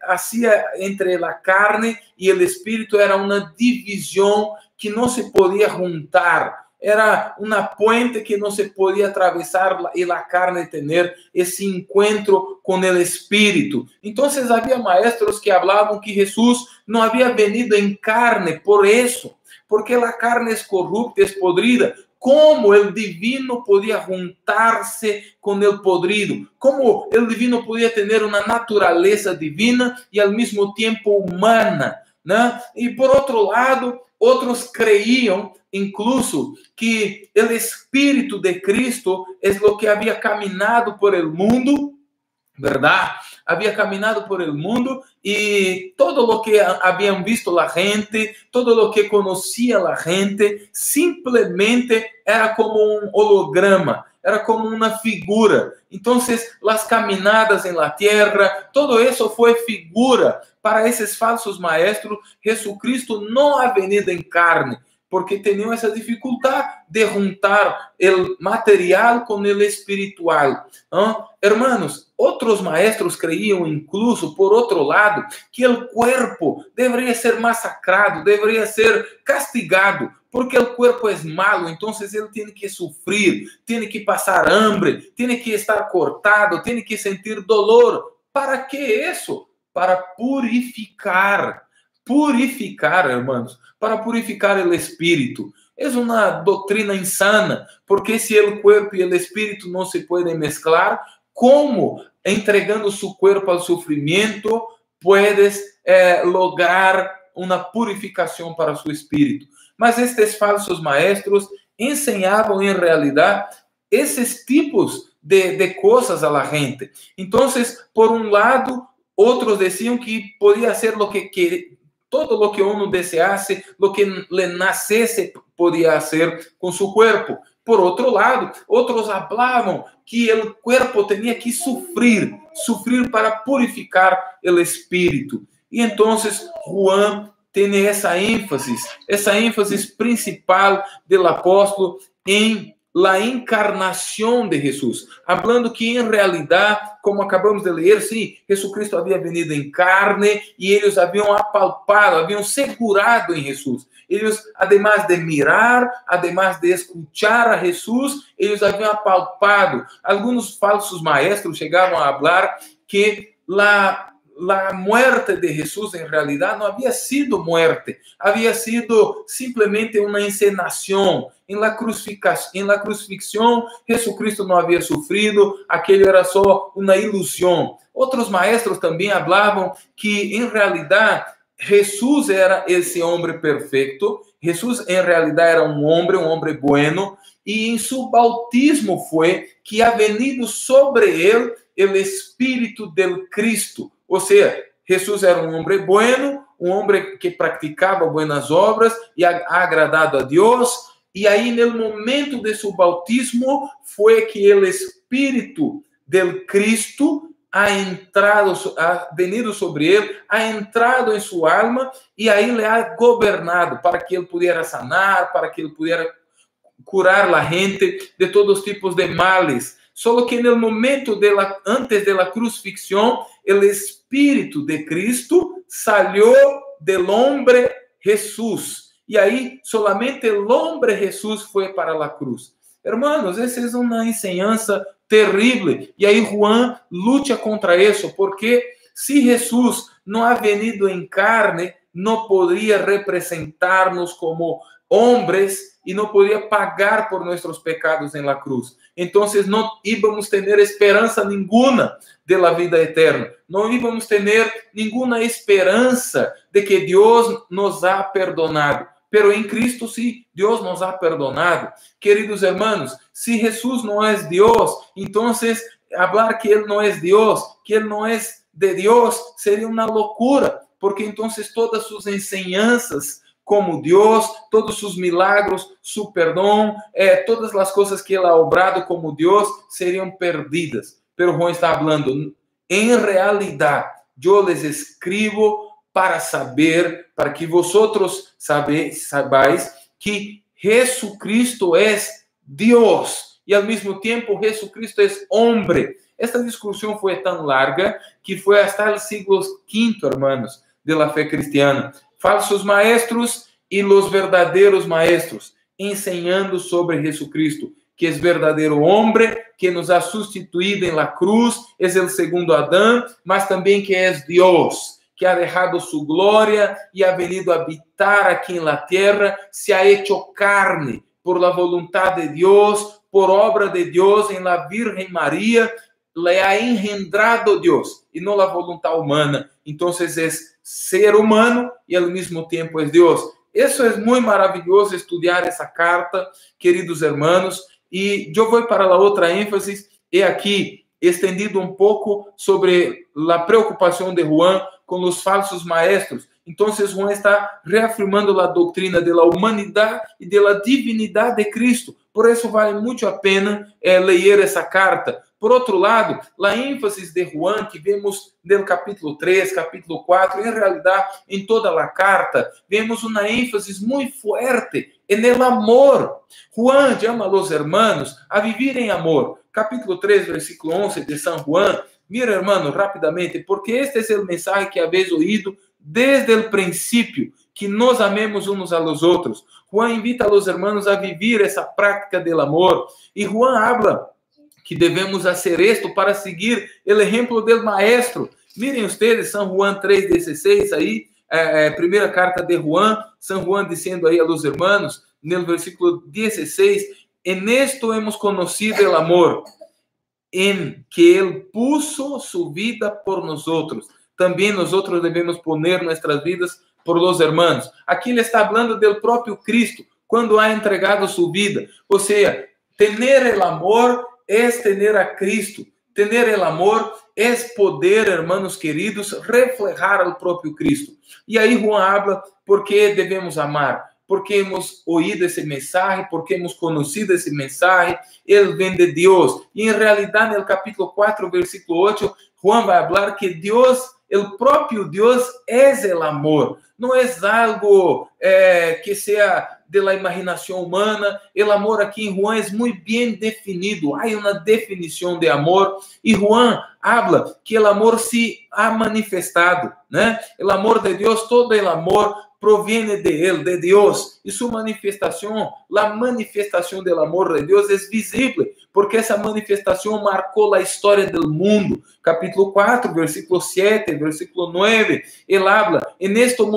hacía entre a carne e o espírito era uma divisão que não se podia juntar. Era uma puente que não se podia atravessar e a carne ter esse encontro com o Espírito. Então, havia maestros que falavam que Jesus não havia venido em carne por isso, porque a carne é corrupta, é podrida. Como o divino podia juntar-se com o podrido? Como o divino podia ter uma natureza divina e ao mesmo tempo humana, né? E por outro lado, outros creiam, incluso, que o Espírito de Cristo é o que havia caminhado por el mundo, verdade? Havia caminhado por el mundo e todo o que haviam visto a gente, todo o que conhecia a gente, simplesmente era como um holograma, era como uma figura. Então, as caminadas em la terra, todo isso foi figura para esses falsos maestros. Jesucristo não ha venido em carne, porque tinham essa dificuldade de juntar o material com o espiritual. Hermanos, outros maestros creiam, incluso, por outro lado, que o corpo deveria ser massacrado, deveria ser castigado, porque o corpo é malo, então ele tem que sofrer, tem que passar hambre, tem que estar cortado, tem que sentir dolor. Para que isso? Para purificar, hermanos, para purificar o espírito. É uma doutrina insana, porque se o corpo e o espírito não se podem mesclar, como entregando seu corpo ao sofrimento puedes lograr uma purificação para seu espírito. Mas estes falsos maestros ensinavam, em realidade, esses tipos de coisas a la gente. Então, por um lado, outros diziam que podia ser lo que todo lo que uno deseasse, lo que le nacesse, podia hacer com seu corpo. Por outro lado, outros falavam que o corpo tinha que sofrer para purificar o espírito. E então, Juan tem essa ênfase principal do apóstolo em la encarnação de Jesus, falando que em realidade, como acabamos de ler, sim, Jesucristo havia venido em carne e eles haviam apalpado, haviam segurado em Jesus. Eles, además de mirar, además de escuchar a Jesus, eles haviam apalpado. Alguns falsos maestros chegavam a falar que la muerte de Jesús en realidad no había sido muerte, había sido simplemente una encenación. En la crucifixión, Jesucristo no había sufrido, aquello era só uma ilusão. Outros maestros também hablavam que, em realidade, Jesús era esse homem perfeito, Jesús en realidad era um homem bueno, e em seu bautismo foi que ha venido sobre ele o Espírito del Cristo. Ou seja, Jesus era um homem bueno, um homem que praticava buenas obras e agradado a Deus. E aí, no momento de seu bautismo, foi que o Espírito del Cristo ha venido sobre ele, ha entrado em sua alma e aí le ha governado para que ele pudesse sanar, para que ele pudesse curar a gente de todos os tipos de males. Só que no momento antes da crucifixião, o Espírito de Cristo salió del homem Jesús. E aí, solamente o homem Jesús foi para a cruz. Hermanos, essa é uma enseñança terrível. E aí, Juan luta contra isso, porque se Jesus não ha venido em carne, não poderia representar-nos como homens e não poderia pagar por nossos pecados em la cruz. Então, não íamos ter esperança nenhuma de la vida eterna. Não íamos ter nenhuma esperança de que Deus nos ha perdonado. Pero em Cristo, sim, Deus nos ha perdonado. Queridos hermanos, se Jesus não é Deus, então, falar que Ele não é Deus, que Ele não é de Deus, seria uma loucura, porque então todas suas enseñanças como Deus, todos sus milagros, su perdão, todas as coisas que Ele ha obrado como Deus seriam perdidas. Pero Juan está falando, em realidade, eu les escribo para saber, para que vosotros sabáis que Jesucristo é Deus e ao mesmo tempo Jesucristo é homem. Esta discussão foi tão larga que foi até o século V, hermanos, de la fé cristiana. Falsos maestros e os verdadeiros maestros, ensinando sobre Jesucristo, que é verdadeiro homem, que nos ha sustituído em la cruz, é o segundo Adão, mas também que é Deus, que ha dejado su glória e ha venido a habitar aqui em la terra, se ha hecho carne por la voluntad de Deus, por obra de Deus em la Virgem Maria, le ha engendrado Deus e não a voluntad humana. Então, é ser humano e ao mesmo tempo é Deus. Isso é muito maravilhoso estudar essa carta, queridos hermanos. E eu vou para a outra ênfase, e aqui estendido um pouco sobre a preocupação de Juan com os falsos maestros. Então, Juan está reafirmando a doutrina da humanidade e da divinidade de Cristo. Por isso, vale muito a pena ler essa carta. Por outro lado, a ênfase de Juan, que vemos no capítulo 3, capítulo 4, em realidade, em toda a carta, vemos uma ênfase muito forte no amor. Juan chama os hermanos a viver em amor. Capítulo 3, versículo 11 de São Juan. Mira, hermano, rapidamente, porque este é o mensagem que habéis oído desde o princípio, que nos amemos uns a los outros. Juan invita a los hermanos a viver essa prática del amor. E Juan habla que devemos fazer isto para seguir o exemplo do maestro. Miren ustedes, São Juan 3,16, aí, primeira carta de Juan, São Juan dizendo aí a los hermanos, no versículo 16, en esto hemos conocido el amor, en que Él puso su vida por nosotros. también nosotros debemos poner nuestras vidas por los hermanos. Aquí ele está hablando del próprio Cristo, quando ha entregado su vida. Ou seja, tener el amor es tener a Cristo. Tener el amor es poder, hermanos queridos, reflejar al próprio Cristo. E aí Juan habla por que devemos amar. Porque hemos oído esse mensagem, porque hemos conhecido esse mensagem, ele vem de Deus. E em realidade, no capítulo 4, versículo 8, Juan vai falar que Deus, o próprio Deus, é o amor. Não é algo que seja de la imaginação humana. O amor aqui em Juan é muito bem definido. Há uma definição de amor. E Juan habla que o amor se ha manifestado, né? O amor de Deus, todo o amor proviene de Él, de Dios, y su manifestación, la manifestación del amor de Dios es visible, porque esa manifestación marcó la historia del mundo. Capítulo 4, versículo 7, versículo 9, Él habla, en esto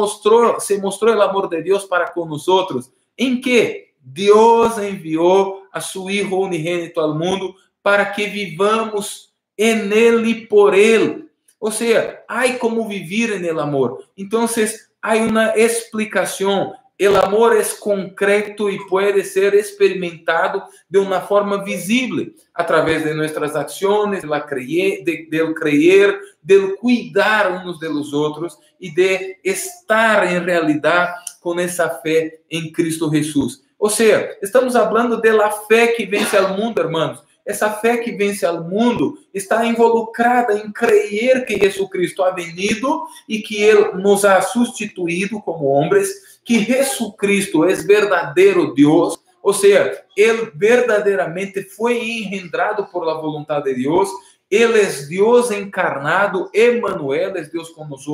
se mostró el amor de Dios para con nosotros, en que Dios envió a su Hijo unigénito al mundo para que vivamos en Él y por Él. O sea, hay como vivir en el amor. Entonces, hay una explicación. El amor es concreto y puede ser experimentado de una forma visible a través de nuestras acciones, del creer, del cuidar unos de los otros y de estar en realidad con esa fe en Cristo Jesús. O sea, estamos hablando de la fe que vence al mundo, hermanos. Essa fé que vence ao mundo está involucrada em crer que Jesucristo ha venido e que Ele nos ha substituído como homens, que Jesucristo é verdadeiro Deus, ou seja, Ele verdadeiramente foi engendrado por la voluntade de Deus, Ele é Deus encarnado, Emmanuel é Deus com nós,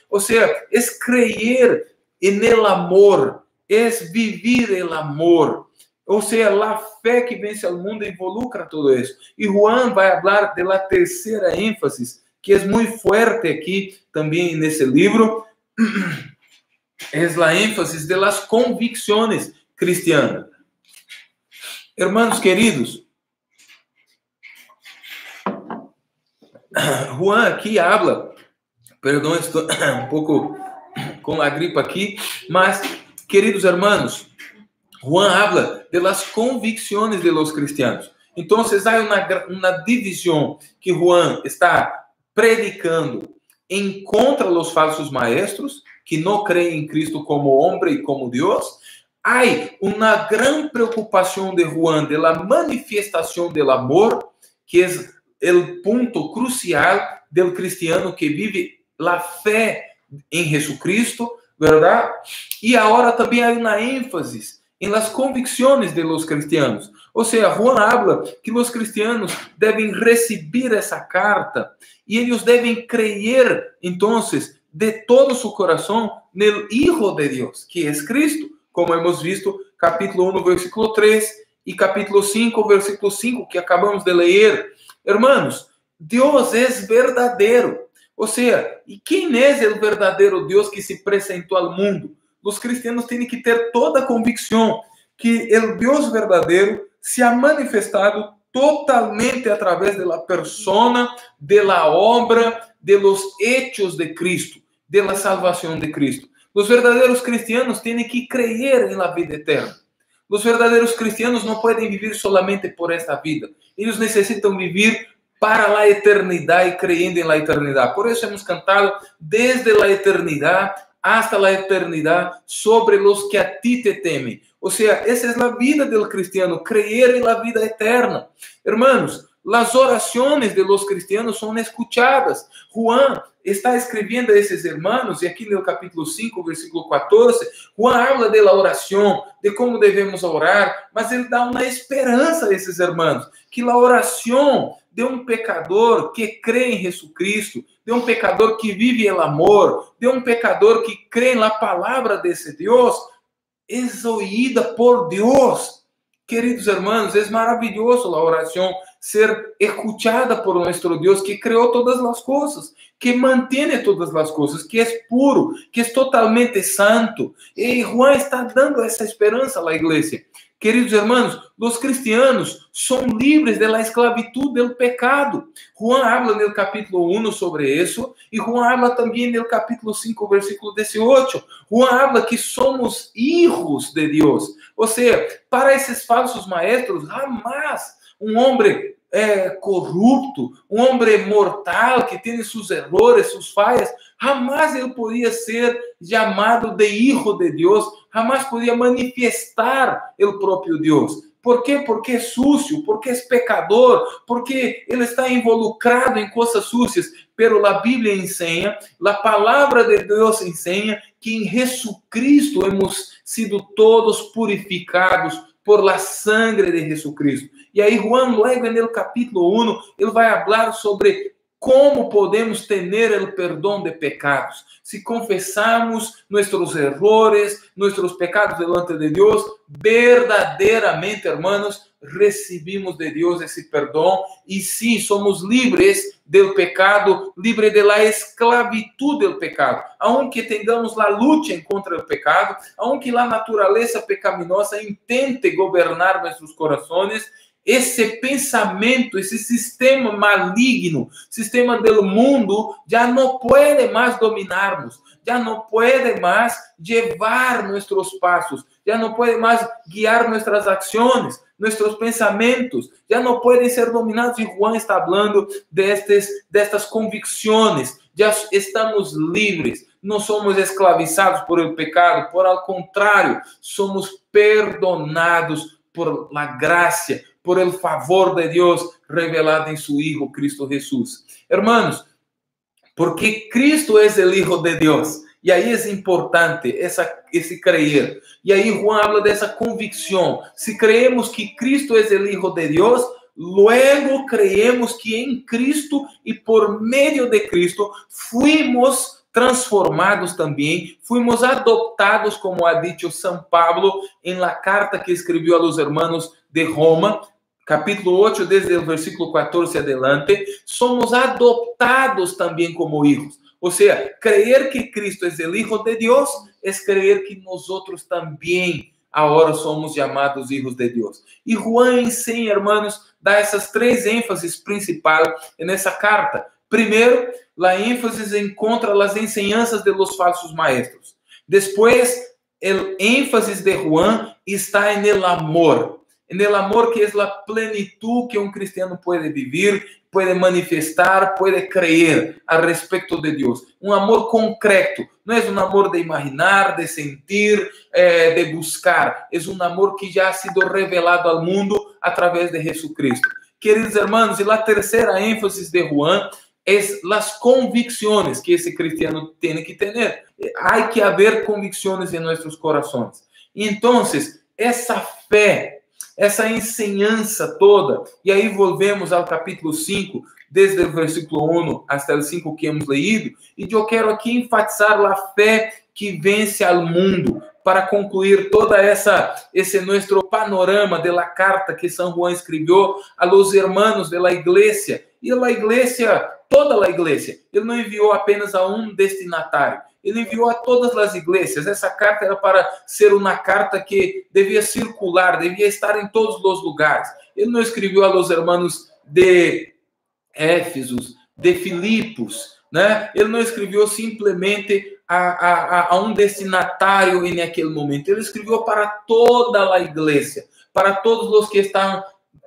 ou seja, é crer en amor, é viver o amor. Ou seja, a fé que vence ao mundo involucra tudo isso. E Juan vai falar da terceira ênfase, que é muito forte aqui também nesse livro, é a ênfase de las convicções cristianas. Hermanos queridos, Juan aqui habla, perdão, estou um pouco com a gripe aqui, mas, queridos hermanos, Juan habla de las convicciones de los cristianos. Entonces hay una división que Juan está predicando en contra de los falsos maestros que no creen en Cristo como hombre y como Dios. Hay una gran preocupación de Juan de la manifestación del amor, que es el punto crucial del cristiano que vive la fe en Jesucristo, ¿verdad? Y ahora también hay una énfasis en las convicciones de los cristianos. O sea, Juan habla que los cristianos deben recibir esa carta y ellos deben creer, entonces, de todo su corazón en el Hijo de Dios, que es Cristo, como hemos visto, capítulo 1, versículo 3 y capítulo 5, versículo 5, que acabamos de leer. Hermanos, Dios es verdadero. O sea, ¿y quién es el verdadero Dios que se presentó al mundo? Los cristianos tienen que ter toda a convicção que o Deus verdadeiro se ha manifestado totalmente a través de la persona, de la obra, de los hechos de Cristo, de la salvación de Cristo. Los verdadeiros cristianos tienen que creer en la vida eterna. Los verdadeiros cristianos no pueden vivir solamente por esta vida. Ellos necesitan vivir para la eternidad y creyendo en la eternidad. Por eso hemos cantado desde la eternidad hasta la eternidad sobre los que a ti te temen. O sea, esa es la vida del cristiano, creer en la vida eterna. Hermanos, las oraciones de los cristianos son escuchadas. Juan está escribiendo a esses hermanos, e aqui no capítulo 5, versículo 14, Juan habla de la oración, de como devemos orar, mas ele dá uma esperança a esses hermanos, que la oración de um pecador que crê em Jesucristo, de um pecador que vive el amor, de um pecador que crê na palavra desse Deus, é oída por Deus. Queridos hermanos, é maravilhoso a oração ser escuchada por nuestro Deus que criou todas as coisas, que mantém todas as coisas, que é puro, que é totalmente santo. E Juan está dando essa esperança à igreja, Queridos hermanos, os cristianos são livres da esclavitud do pecado. Juan habla no capítulo 1 sobre isso, e Juan habla também no capítulo 5, versículo 18. Juan habla que somos hijos de Deus. Ou seja, para esses falsos maestros, jamais um homem corrupto, um homem mortal, que tem seus erros, suas falhas, jamais ele podia ser chamado de hijo de Deus, jamais podia manifestar o próprio Deus. Por quê? Porque é sucio, porque é pecador, porque ele está involucrado em coisas sucias. Pero a Bíblia ensina, a palavra de Deus ensina que em Jesucristo hemos sido todos purificados por la sangre de Jesucristo. E aí Juan, logo no capítulo 1, ele vai falar sobre como podemos ter o perdão de pecados. Se confessamos nossos errores, nossos pecados delante de Deus, verdadeiramente, hermanos, recebimos de Deus esse perdão e sim, somos livres do pecado, livres da esclavitud do pecado. Aunque tengamos a luta contra o pecado, aunque a natureza pecaminosa intente governar nossos corações, esse pensamento, esse sistema maligno, sistema do mundo, já não pode mais dominar-nos, já não pode mais levar nossos passos, já não pode mais guiar nossas ações, nossos pensamentos, já não podem ser dominados. E Juan está falando destas convicções, já estamos livres, não somos esclavizados por el pecado, por al contrário, somos perdonados por la gracia, por el favor de Deus revelado em su Hijo Cristo Jesús. Hermanos, porque Cristo é o Hijo de Deus. E aí é importante esse crer. E aí Juan habla dessa convicção. Se creemos que Cristo é o Hijo de Deus, luego creemos que em Cristo e por meio de Cristo fuimos transformados também, fuimos adoptados, como ha dicho São Pablo em la carta que escreveu a los hermanos de Roma, capítulo 8, desde o versículo 14 adelante, somos adoptados também como hijos. Ou seja, creer que Cristo é o Hijo de Deus é creer que nós também agora somos chamados hijos de Deus. E Juan ensina, hermanos, dá essas três ênfases principais nessa carta. Primeiro, a ênfase encontra as enseñanças de los falsos maestros. Depois, o ênfase de Juan está en el amor que é a plenitud que um cristiano pode viver, pode manifestar, pode creer a respeito de Deus. Um amor concreto, não é um amor de imaginar, de sentir, de buscar. É um amor que já ha sido revelado ao mundo através de Jesucristo. Queridos hermanos, e a terceira ênfase de Juan es las convicciones que ese cristiano tiene que tener. Hay que haber convicciones en nuestros corazones. Entonces, essa fé, essa enseñança toda, e aí volvemos ao capítulo 5, desde o versículo 1 até o 5 que hemos leído, e eu quero aqui enfatizar a fé que vence ao mundo, para concluir toda esse nosso panorama de la carta que São Juan escreveu a los hermanos de la iglesia. E a iglesia, toda a igreja, ele não enviou apenas a um destinatário, ele enviou a todas as igrejas. Essa carta era para ser uma carta que devia circular, devia estar em todos os lugares. Ele não escreveu a los hermanos de Éfeso, de Filipos, né? Ele não escreveu simplesmente a um destinatário em aquele momento. Ele escreveu para toda a igreja, para todos os que estão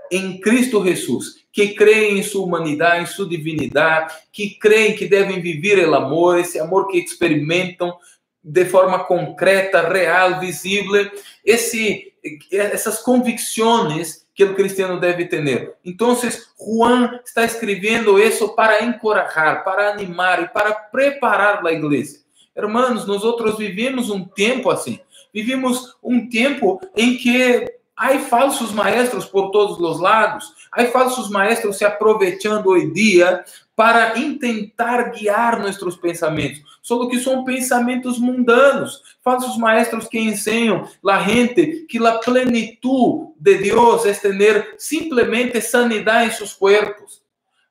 em Cristo Jesus, que creem em sua humanidade, em sua divindade, que creem que devem viver o amor, esse amor que experimentam de forma concreta, real, visível, essas convicções que o cristiano deve ter. Então, Juan está escrevendo isso para encorajar, para animar e para preparar a igreja. Hermanos, nós vivemos um tempo assim. Vivimos um tempo em que há falsos maestros por todos os lados. Há falsos maestros se aproveitando hoje dia para tentar guiar nossos pensamentos. Só que são pensamentos mundanos. Falsos maestros que ensinam a gente que a plenitud de Deus é ter simplesmente sanidade em seus corpos.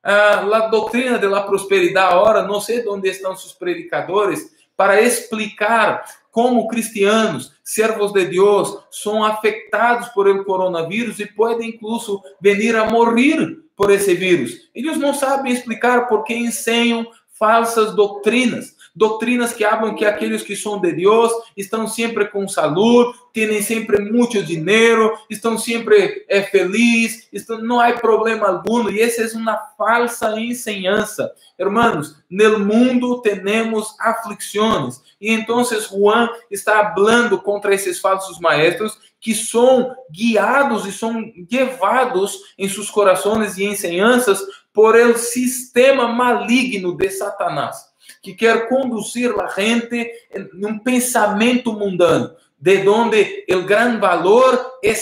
A doutrina da prosperidade, agora, não sei onde estão seus predicadores, para explicar como cristianos, servos de Deus, são afetados por el coronavírus e podem incluso vir a morrer por esse vírus. Eles não sabem explicar por que ensinam falsas doutrinas. Doutrinas que falam que aqueles que são de Deus estão sempre com saúde, têm sempre muito dinheiro, estão sempre felizes, não há problema algum. E essa é uma falsa enseñança. Hermanos, no mundo temos aflições. E então Juan está falando contra esses falsos maestros que são guiados e são levados em seus corações e enseñanças por el sistema maligno de Satanás, que quer conduzir a gente em um pensamento mundano, de onde o grande valor é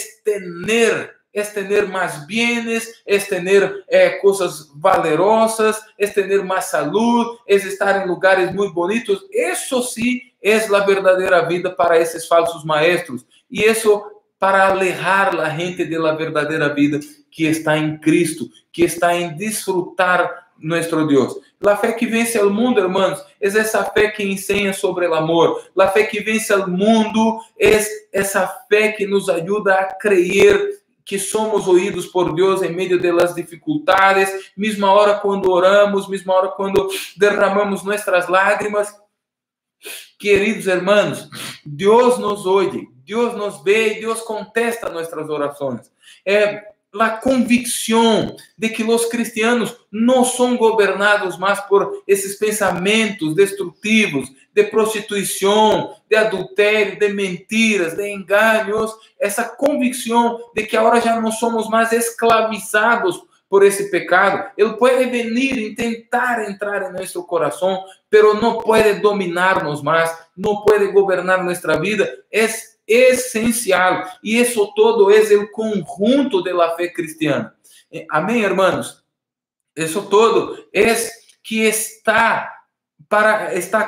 ter mais bienes, é ter coisas valerosas, é ter mais saúde, é estar em lugares muito bonitos. Isso sim é a verdadeira vida para esses falsos maestros. E isso para alejar a gente da verdadeira vida que está em Cristo, que está em desfrutar nosso Deus. A fé que vence o mundo, hermanos, é essa fé que ensina sobre o amor. A fé que vence o mundo é essa fé que nos ajuda a crer que somos ouídos por Deus em meio das dificuldades, mesma hora quando oramos, mesma hora quando derramamos nossas lágrimas. Queridos hermanos, Deus nos ouve, Deus nos vê e Deus contesta nossas orações. A convicção de que os cristianos não são governados mais por esses pensamentos destrutivos, de prostituição, de adultério, de mentiras, de enganos, essa convicção de que agora já não somos mais escravizados por esse pecado. Ele pode vir e tentar entrar em nosso coração, pero não pode dominar-nos mais, não pode governar nossa vida. É essencial. E isso todo é o conjunto da fé cristiana. Amém, hermanos? Isso todo é que está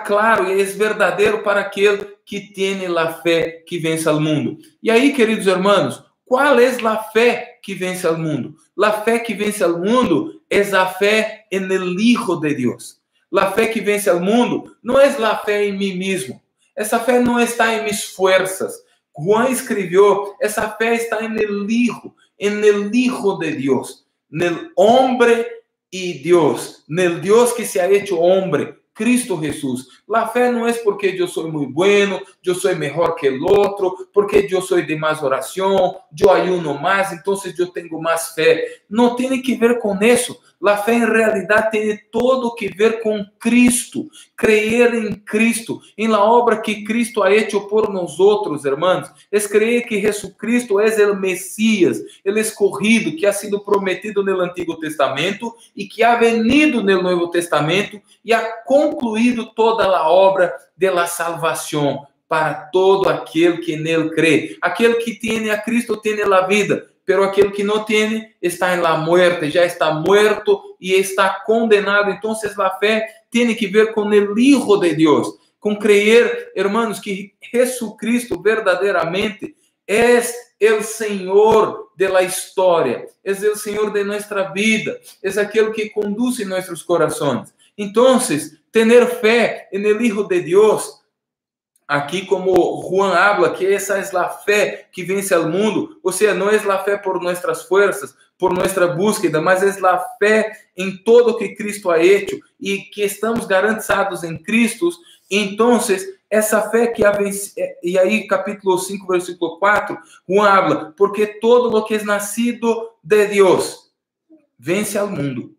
claro e é verdadeiro para aquele que tem a fé que vence ao mundo. E aí, queridos hermanos, qual é a fé que vence ao mundo? A fé que vence ao mundo é a fé en el Hijo de Deus. A fé que vence ao mundo não é a fé em mim mesmo. Essa fé não está em minhas forças. Juan escreveu, essa fé está en el Hijo de Deus, nel hombre y Deus, nel Deus que se ha hecho hombre, Cristo Jesús. La fé não é porque eu sou muito bueno, eu sou melhor que o outro, porque eu sou de mais oração, eu ayuno mais, então eu tenho mais fé. Não tem que ver com isso. A fé, em realidade, tem todo que ver com Cristo. Creer em Cristo, em la obra que Cristo ha hecho por nós outros, hermanos. É creer que Jesucristo é o Messias, o escorrido, que ha sido prometido no Antigo Testamento e que ha venido no Novo Testamento e ha concluído toda a obra de la salvação para todo aquele que nele crê. Aquele que tem a Cristo tem a vida. Pero aquele que não tem está em la muerte, já está muerto e está condenado. Então, a fé tem que ver com o Hijo de Deus, com crer, hermanos, que Jesucristo verdadeiramente é o Senhor da história, é o Senhor de nossa vida, é aquele que conduz nossos corações. Então, ter fé no Hijo de Deus, aqui como Juan habla, que essa é a fé que vence ao mundo, ou seja, não é a fé por nossas forças, por nossa búsqueda, mas é a fé em todo o que Cristo ha hecho e que estamos garantizados em Cristo. Então, essa fé que e aí capítulo 5, versículo 4, Juan habla, porque todo o que é nascido de Deus vence ao mundo.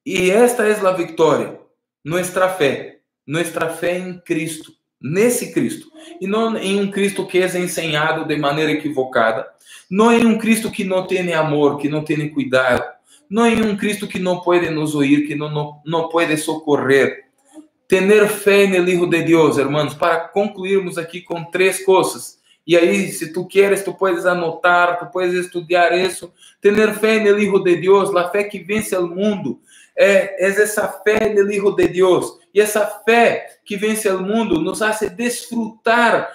E esta é a vitória, nossa fé em Cristo. Nesse Cristo, e não em um Cristo que é ensinado de maneira equivocada, não em um Cristo que não tem amor, que não tem cuidado, não em um Cristo que não pode nos ouvir, que não pode socorrer. Ter fé no Hijo de Deus, hermanos, para concluirmos aqui com 3 coisas. E aí, se tu queres, tu puedes anotar, tu puedes estudar isso. Ter fé no Hijo de Deus, a fé que vence ao mundo, é essa fé no Hijo de Deus. E essa fé que vence ao mundo nos hace desfrutar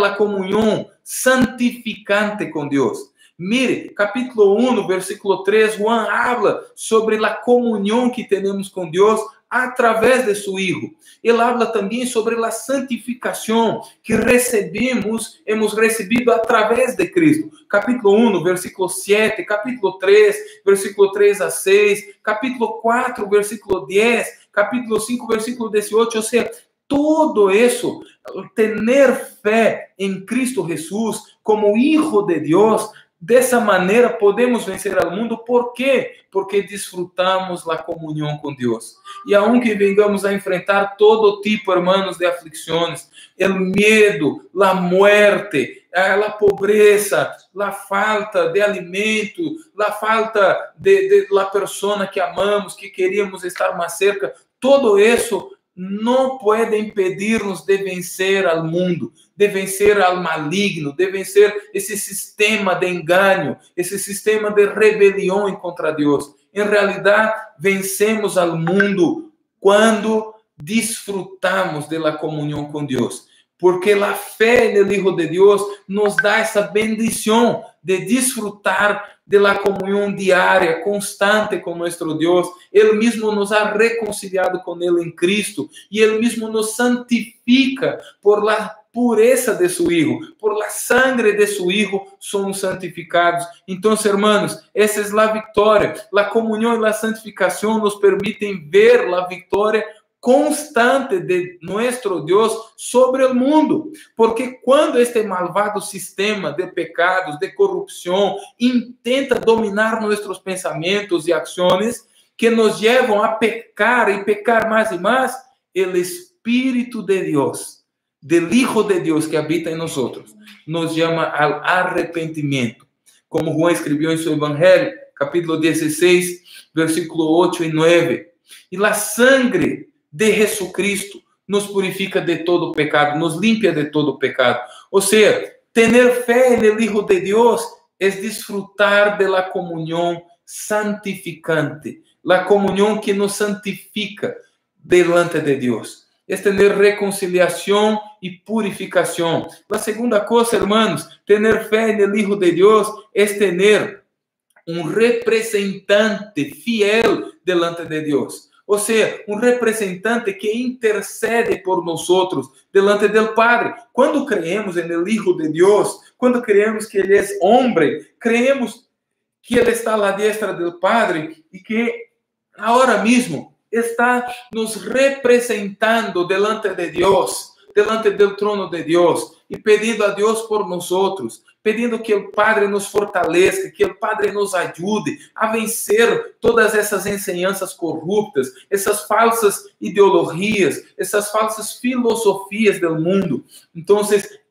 a comunhão santificante com Deus. Mire, capítulo 1, versículo 3, Juan habla sobre a comunhão que temos com Deus através de su Hijo. Ele habla também sobre a santificação que hemos recebido através de Cristo. Capítulo 1, versículo 7, capítulo 3, versículo 3 a 6, capítulo 4, versículo 10, capítulo 5, versículo 18, ou seja, todo isso, ter fé em Cristo Jesus como Hijo de Deus, dessa maneira podemos vencer ao mundo. ¿Por quê? Porque desfrutamos a comunhão com Deus. E aunque vengamos a enfrentar todo tipo, hermanos, de aflicções, o medo, a muerte, a pobreza, a falta de alimento, a falta de la persona que amamos, que queríamos estar mais cerca, todo isso não pode impedir-nos de vencer ao mundo, de vencer ao maligno, de vencer esse sistema de engano, esse sistema de rebelião contra Deus. Em realidade, vencemos ao mundo quando desfrutamos da comunhão com Deus. Porque a fé no Hijo de Deus nos dá essa bendição de desfrutar de la comunhão diária, constante com nosso Deus. Ele mesmo nos ha reconciliado com Ele em Cristo e Ele mesmo nos santifica por la pureza de su Hijo, por la sangre de su Hijo somos santificados. Então, hermanos, essa é a vitória. A comunhão e a santificação nos permitem ver a vitória constante de nuestro Deus sobre o mundo, porque quando este malvado sistema de pecados, de corrupção, intenta dominar nossos pensamentos e ações, que nos levam a pecar e pecar mais e mais, o Espírito de Deus, del Hijo de Deus que habita em nós, nos chama ao arrependimento. Como Juan escreveu em seu Evangelho, capítulo 16, versículo 8 e 9. E a sangre de Jesucristo nos purifica de todo pecado, nos limpia de todo pecado. Ou seja, ter fé no Hijo de Deus é desfrutar de la comunhão santificante, la comunhão que nos santifica delante de Deus. É ter reconciliação e purificação. A segunda coisa, hermanos, ter fé no Hijo de Deus é ter representante fiel delante de Deus. Ou seja, representante que intercede por nós delante do Padre. Quando creemos no Hijo de Deus, quando creemos que Ele é homem, creemos que Ele está à diestra do Padre e que agora mesmo está nos representando delante de Deus, delante do trono de Deus, e pedindo a Deus por nós, pedindo que o Padre nos fortaleça, que o Padre nos ajude a vencer todas essas enseñanças corruptas, essas falsas ideologias, essas falsas filosofias do mundo. Então,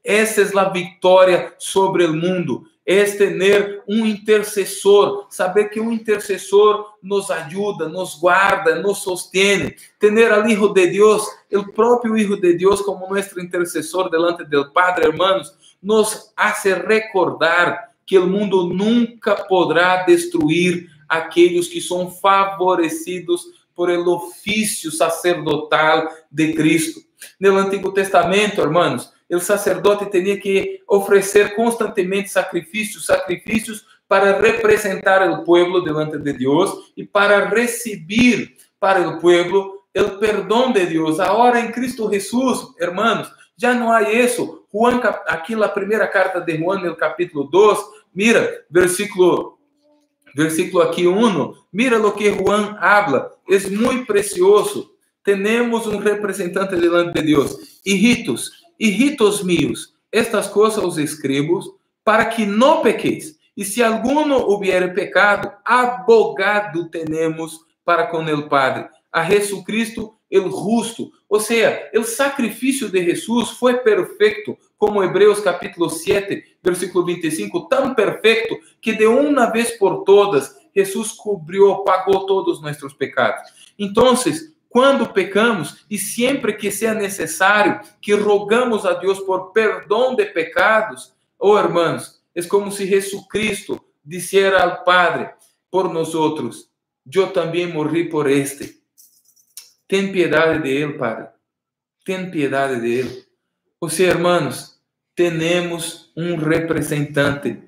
essa é a vitória sobre o mundo. É ter intercessor, saber que intercessor nos ajuda, nos guarda, nos sostém. Ter al Hijo de Deus, o próprio Hijo de Deus, como nosso intercessor delante do Padre, hermanos, nos hace recordar que o mundo nunca poderá destruir aqueles que são favorecidos por el ofício sacerdotal de Cristo. No Antigo Testamento, hermanos, o sacerdote tinha que oferecer constantemente sacrifícios para representar o povo delante de Deus e para receber para o povo o perdão de Deus. Agora em Cristo Jesus, hermanos, já não há isso. Juan, aqui na primeira carta de Juan, no capítulo 2, mira, versículo aqui 1, mira lo que Juan habla, é muito precioso. Temos representante delante de Deus. Hijitos míos, estas coisas os escribo para que não pequeis. E se alguno hubiere pecado, abogado tenemos para com o Padre, a Jesucristo el justo. Ou seja, o sacrifício de Jesus foi perfeito, como Hebreus capítulo 7, versículo 25, tão perfeito que de uma vez por todas, Jesus pagou todos os nossos pecados. Então, quando pecamos, e sempre que seja necessário que rogamos a Deus por perdão de pecados, hermanos, é como se Jesucristo dissera ao Padre por nós, eu também morri por este. Ten piedade de Ele, Padre. Ten piedade de Ele. Ou seja, hermanos, temos representante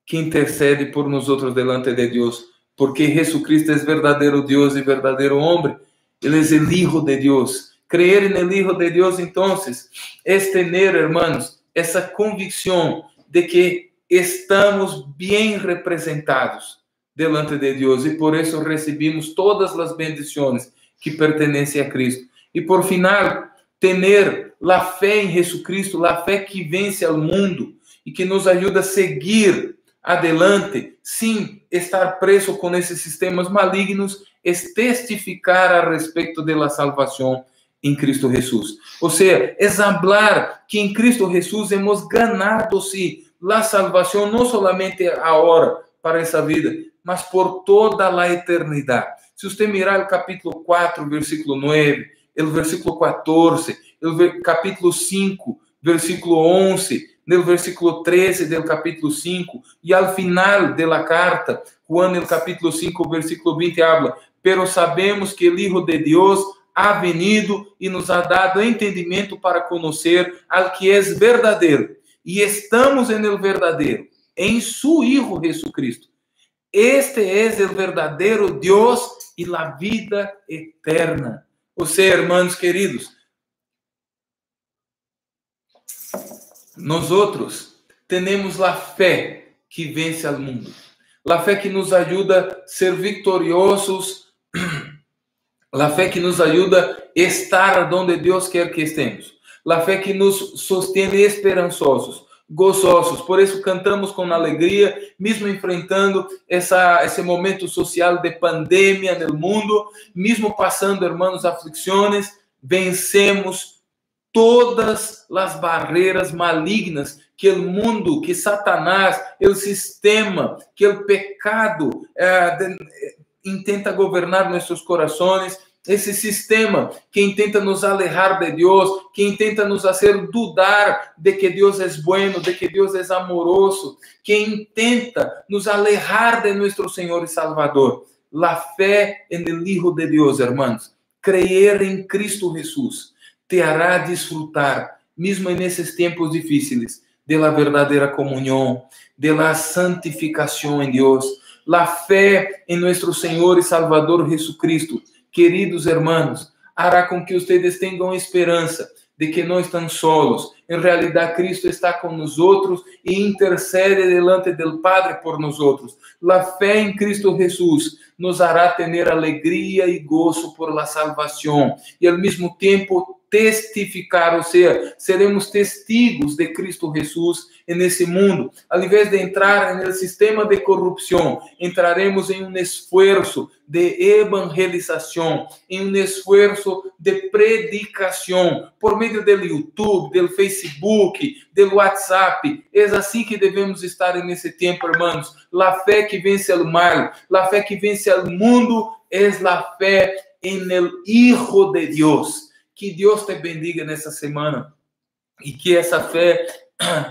que intercede por nós delante de Deus, porque Jesucristo é verdadeiro Deus e verdadeiro homem. Él es el Hijo de Dios. Creer en el Hijo de Dios, entonces, es tener, hermanos, esa convicción de que estamos bien representados delante de Dios y por eso recibimos todas las bendiciones que pertenecen a Cristo. Y por final, tener la fe en Jesucristo, la fe que vence al mundo y que nos ayuda a seguir adelante sin estar preso con esos sistemas malignos, es testificar a respecto de la salvación en Cristo Jesús. O sea, es hablar que en Cristo Jesús hemos ganado, sí, la salvación no solamente ahora para esa vida, mas por toda la eternidad. Si usted mira el capítulo 4, versículo 9, el versículo 14, el capítulo 5, versículo 11, no versículo 13 del capítulo 5, e al final de la carta, Juan, el capítulo 5, versículo 20, habla, pero sabemos que el Hijo de Dios ha venido e nos ha dado entendimento para conocer al que es verdadero, e estamos en el verdadero, en su Hijo Jesucristo. Este es el verdadero Dios y la vida eterna. O sea, hermanos queridos, nosotros tenemos la fe que vence al mundo, la fe que nos ayuda a ser victoriosos, la fe que nos ayuda a estar donde Dios quer que estemos, la fe que nos sostiene esperanzosos, gozosos. Por eso cantamos com alegria, mesmo enfrentando esse momento social de pandemia no mundo, mesmo passando, hermanos, aflições, vencemos todas as barreiras malignas que o mundo, que Satanás, o sistema, que o pecado intenta governar nossos corações. Esse sistema que intenta nos alejar de Deus, que intenta nos fazer dudar de que Deus é bueno, de que Deus é amoroso, que intenta nos alejar de nosso Senhor e Salvador. La fé en el Hijo de Deus, hermanos, creer em Cristo Jesús, te hará disfrutar, mesmo nesses tempos difíceis, de la verdadeira comunhão, de la santificação em Deus. La fé em nosso Senhor e Salvador Jesucristo, queridos hermanos, hará com que ustedes tenham esperança de que não estão solos. Em realidade, Cristo está com nós e intercede delante do Padre por nós. La fé em Cristo Jesus nos hará ter alegria e gozo por la salvação e ao mesmo tempo testificar, ou seja, seremos testigos de Cristo Jesus nesse mundo. Ao invés de entrar no sistema de corrupção, entraremos em um esforço de evangelização, em um esforço de predicação, por meio do YouTube, do Facebook, do WhatsApp. É assim que devemos estar nesse tempo, irmãos. La fé que vence o mal, la fé que vence o mundo, é la fé en el Hijo de Deus. Que Deus te bendiga nessa semana e que essa fé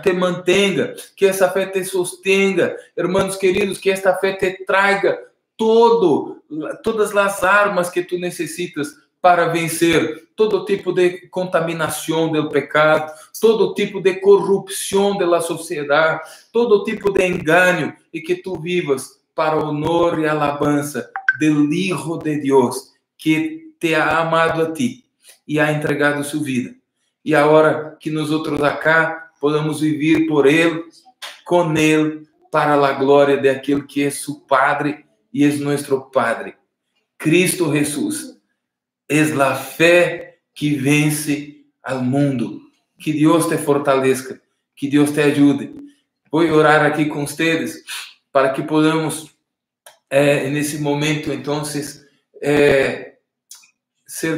te mantenha, que essa fé te sostenga, irmãos queridos, que esta fé te traga todas as armas que tu necessitas para vencer todo tipo de contaminação do pecado, todo tipo de corrupção da sociedade, todo tipo de engano, e que tu vivas para o honor e alabança do Hijo de Deus, que te ha amado a ti e ha entregado sua vida. E agora que nós outros acá podamos viver por Ele, com Ele, para a glória de aquele que é seu Padre e é nosso Padre. Cristo Jesus é a fé que vence ao mundo. Que Deus te fortaleça, que Deus te ajude. Vou orar aqui com vocês para que podamos, nesse momento, então, ser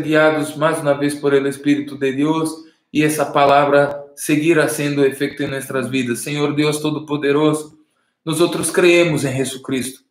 guiados mais uma vez por el Espírito de Deus e essa palavra seguirá sendo efeito em nossas vidas. Senhor Deus Todo-Poderoso, nós outros creemos em Jesucristo,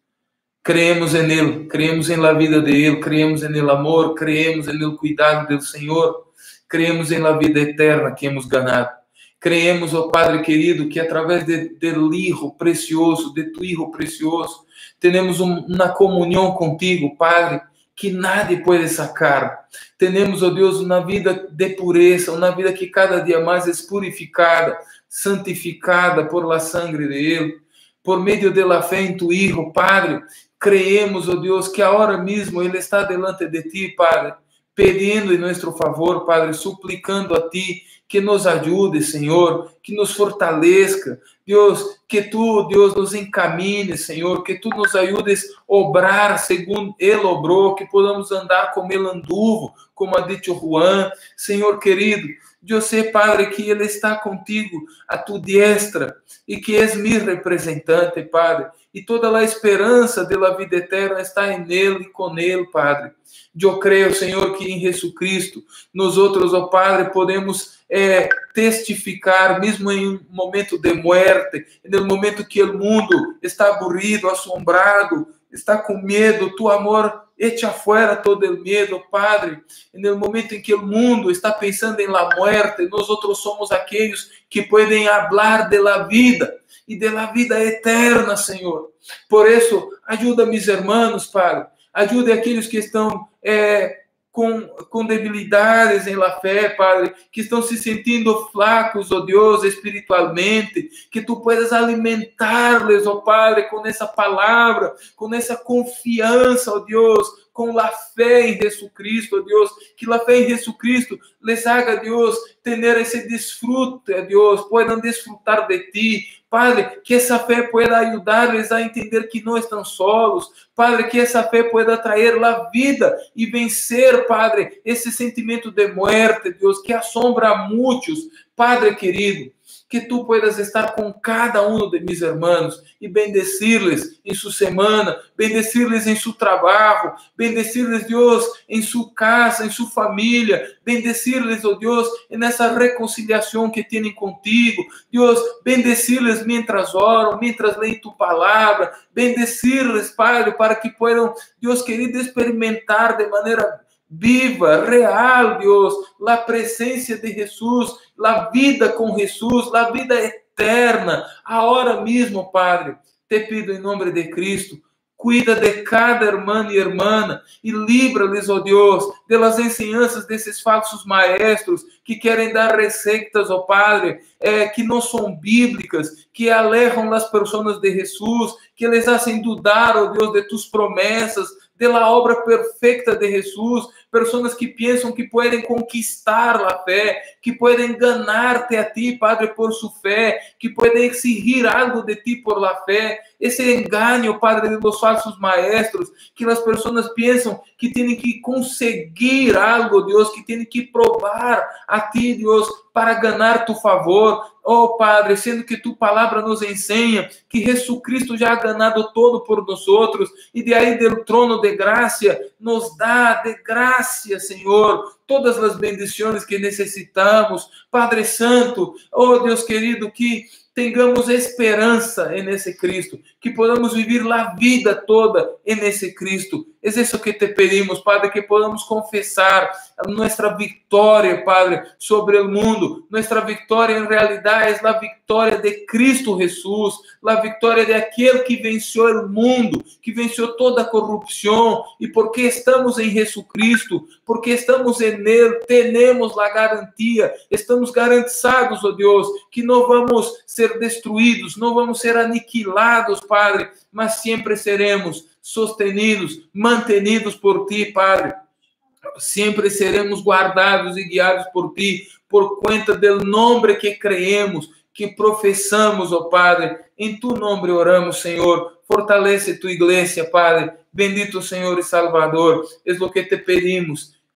creemos em Ele, creemos em la vida de Ele, creemos em el amor, creemos em el cuidado do Senhor, creemos em la vida eterna que hemos ganado. Creemos, ó Padre querido, que através do Hijo precioso, de tu Hijo precioso, temos uma comunhão contigo, Padre, que nadie pode sacar. Temos, ó Deus, uma vida de pureza, uma vida que cada dia mais é purificada, santificada por la sangre de Ele, por meio de la fé em tu Hijo, Padre. Creemos, ó Deus, que agora mesmo Ele está delante de ti, Padre, pedindo em nosso favor, Padre, suplicando a Ti, que nos ajude, Senhor, que nos fortaleça, Deus, que Tu, Deus, nos encamine, Senhor, que Tu nos ajudes a obrar segundo Ele obrou, que podamos andar como Ele anduvo, como ha dito Juan, Senhor querido, eu sei, Padre, que Ele está contigo, a Tu diestra, e que és mi representante, Padre, e toda a esperança da vida eterna está em Ele e com Ele, Padre. Eu creio, Senhor, que em Jesus Cristo, nós outros, ó Padre, podemos testificar, mesmo em um momento de morte, no momento que o mundo está aburrido, assombrado, está com medo, Tu amor echa fora todo o medo, Padre. No momento em que o mundo está pensando em la muerte, nós outros somos aqueles que podem falar de la vida e de la vida eterna, Senhor. Por isso, ajuda meus irmãos, Padre. Ajude aqueles que estão com debilidades em la fé, Padre, que estão se sentindo flacos, ó Deus, espiritualmente, que Tu puedas alimentar-les, ó Padre, com essa palavra, com essa confiança, ó Deus, com a fé em Jesus Cristo, ó Deus, que a fé em Jesus Cristo les haga, Deus, ter esse desfrute, ó Deus, puedan desfrutar de Ti, Padre, que essa fé pueda ajudar-les a entender que não estão solos, Padre, que essa fé pueda trazer a vida e vencer, Padre, esse sentimento de morte, Deus, que assombra a muitos, Padre querido, que Tu puedas estar com cada um de meus irmãos e bendecir-les em sua semana, bendecir-les em seu trabalho, bendecir-les, Deus, em sua casa, em sua família, bendecir-les, oh Deus, nessa reconciliação que têm contigo, Deus, bendecir-les mientras oram, mientras leem Tu palavra, bendecir-les, Padre, para que puedan, Deus querido, experimentar de maneira viva, real, Deus, a presença de Jesus, a vida com Jesus, a vida eterna, agora mesmo, Padre, te pido em nome de Cristo, cuida de cada irmão e irmã e livra-lhes, ó Deus, das ensinanças desses falsos maestros que querem dar receitas, ó Padre, que não são bíblicas, que alejam as pessoas de Jesus, que les hacen dudar, ó Deus, de tus promessas, da obra perfeita de Jesus, pessoas que pensam que podem conquistar a fé, que podem enganar-te a Ti, Padre, por sua fé, que podem exigir algo de Ti por la fé, esse engano, Padre, dos falsos maestros, que as pessoas pensam que têm que conseguir algo, Deus, que têm que provar a Ti, Deus, para ganhar Tu favor. Oh, Padre, sendo que Tu palavra nos ensina que Jesus Cristo já ha ganado todo por nós outros, e de aí do trono de graça nos dá de graça, Senhor, todas as bendições que necessitamos. Padre Santo, oh Deus querido, que tenhamos esperança nesse Cristo, que podamos viver a vida toda nesse Cristo. É isso que te pedimos, Padre, que podamos confessar a nossa vitória, Padre, sobre o mundo. Nossa vitória, em realidade, é a vitória de Cristo Jesus, a vitória de aquele que venceu o mundo, que venceu toda a corrupção, e porque estamos em Jesus Cristo, porque estamos nele, temos a garantia, estamos garantizados, ó Deus, que não vamos ser destruídos, não vamos ser aniquilados, Padre, mas sempre seremos sostenidos, mantenidos por Ti, Padre. Sempre seremos guardados e guiados por Ti, por conta do nome que creemos, que professamos, ó Padre. Em Tu nome oramos, Senhor. Fortalece Tu igreja, Padre. Bendito Senhor e Salvador. É o que te pedimos.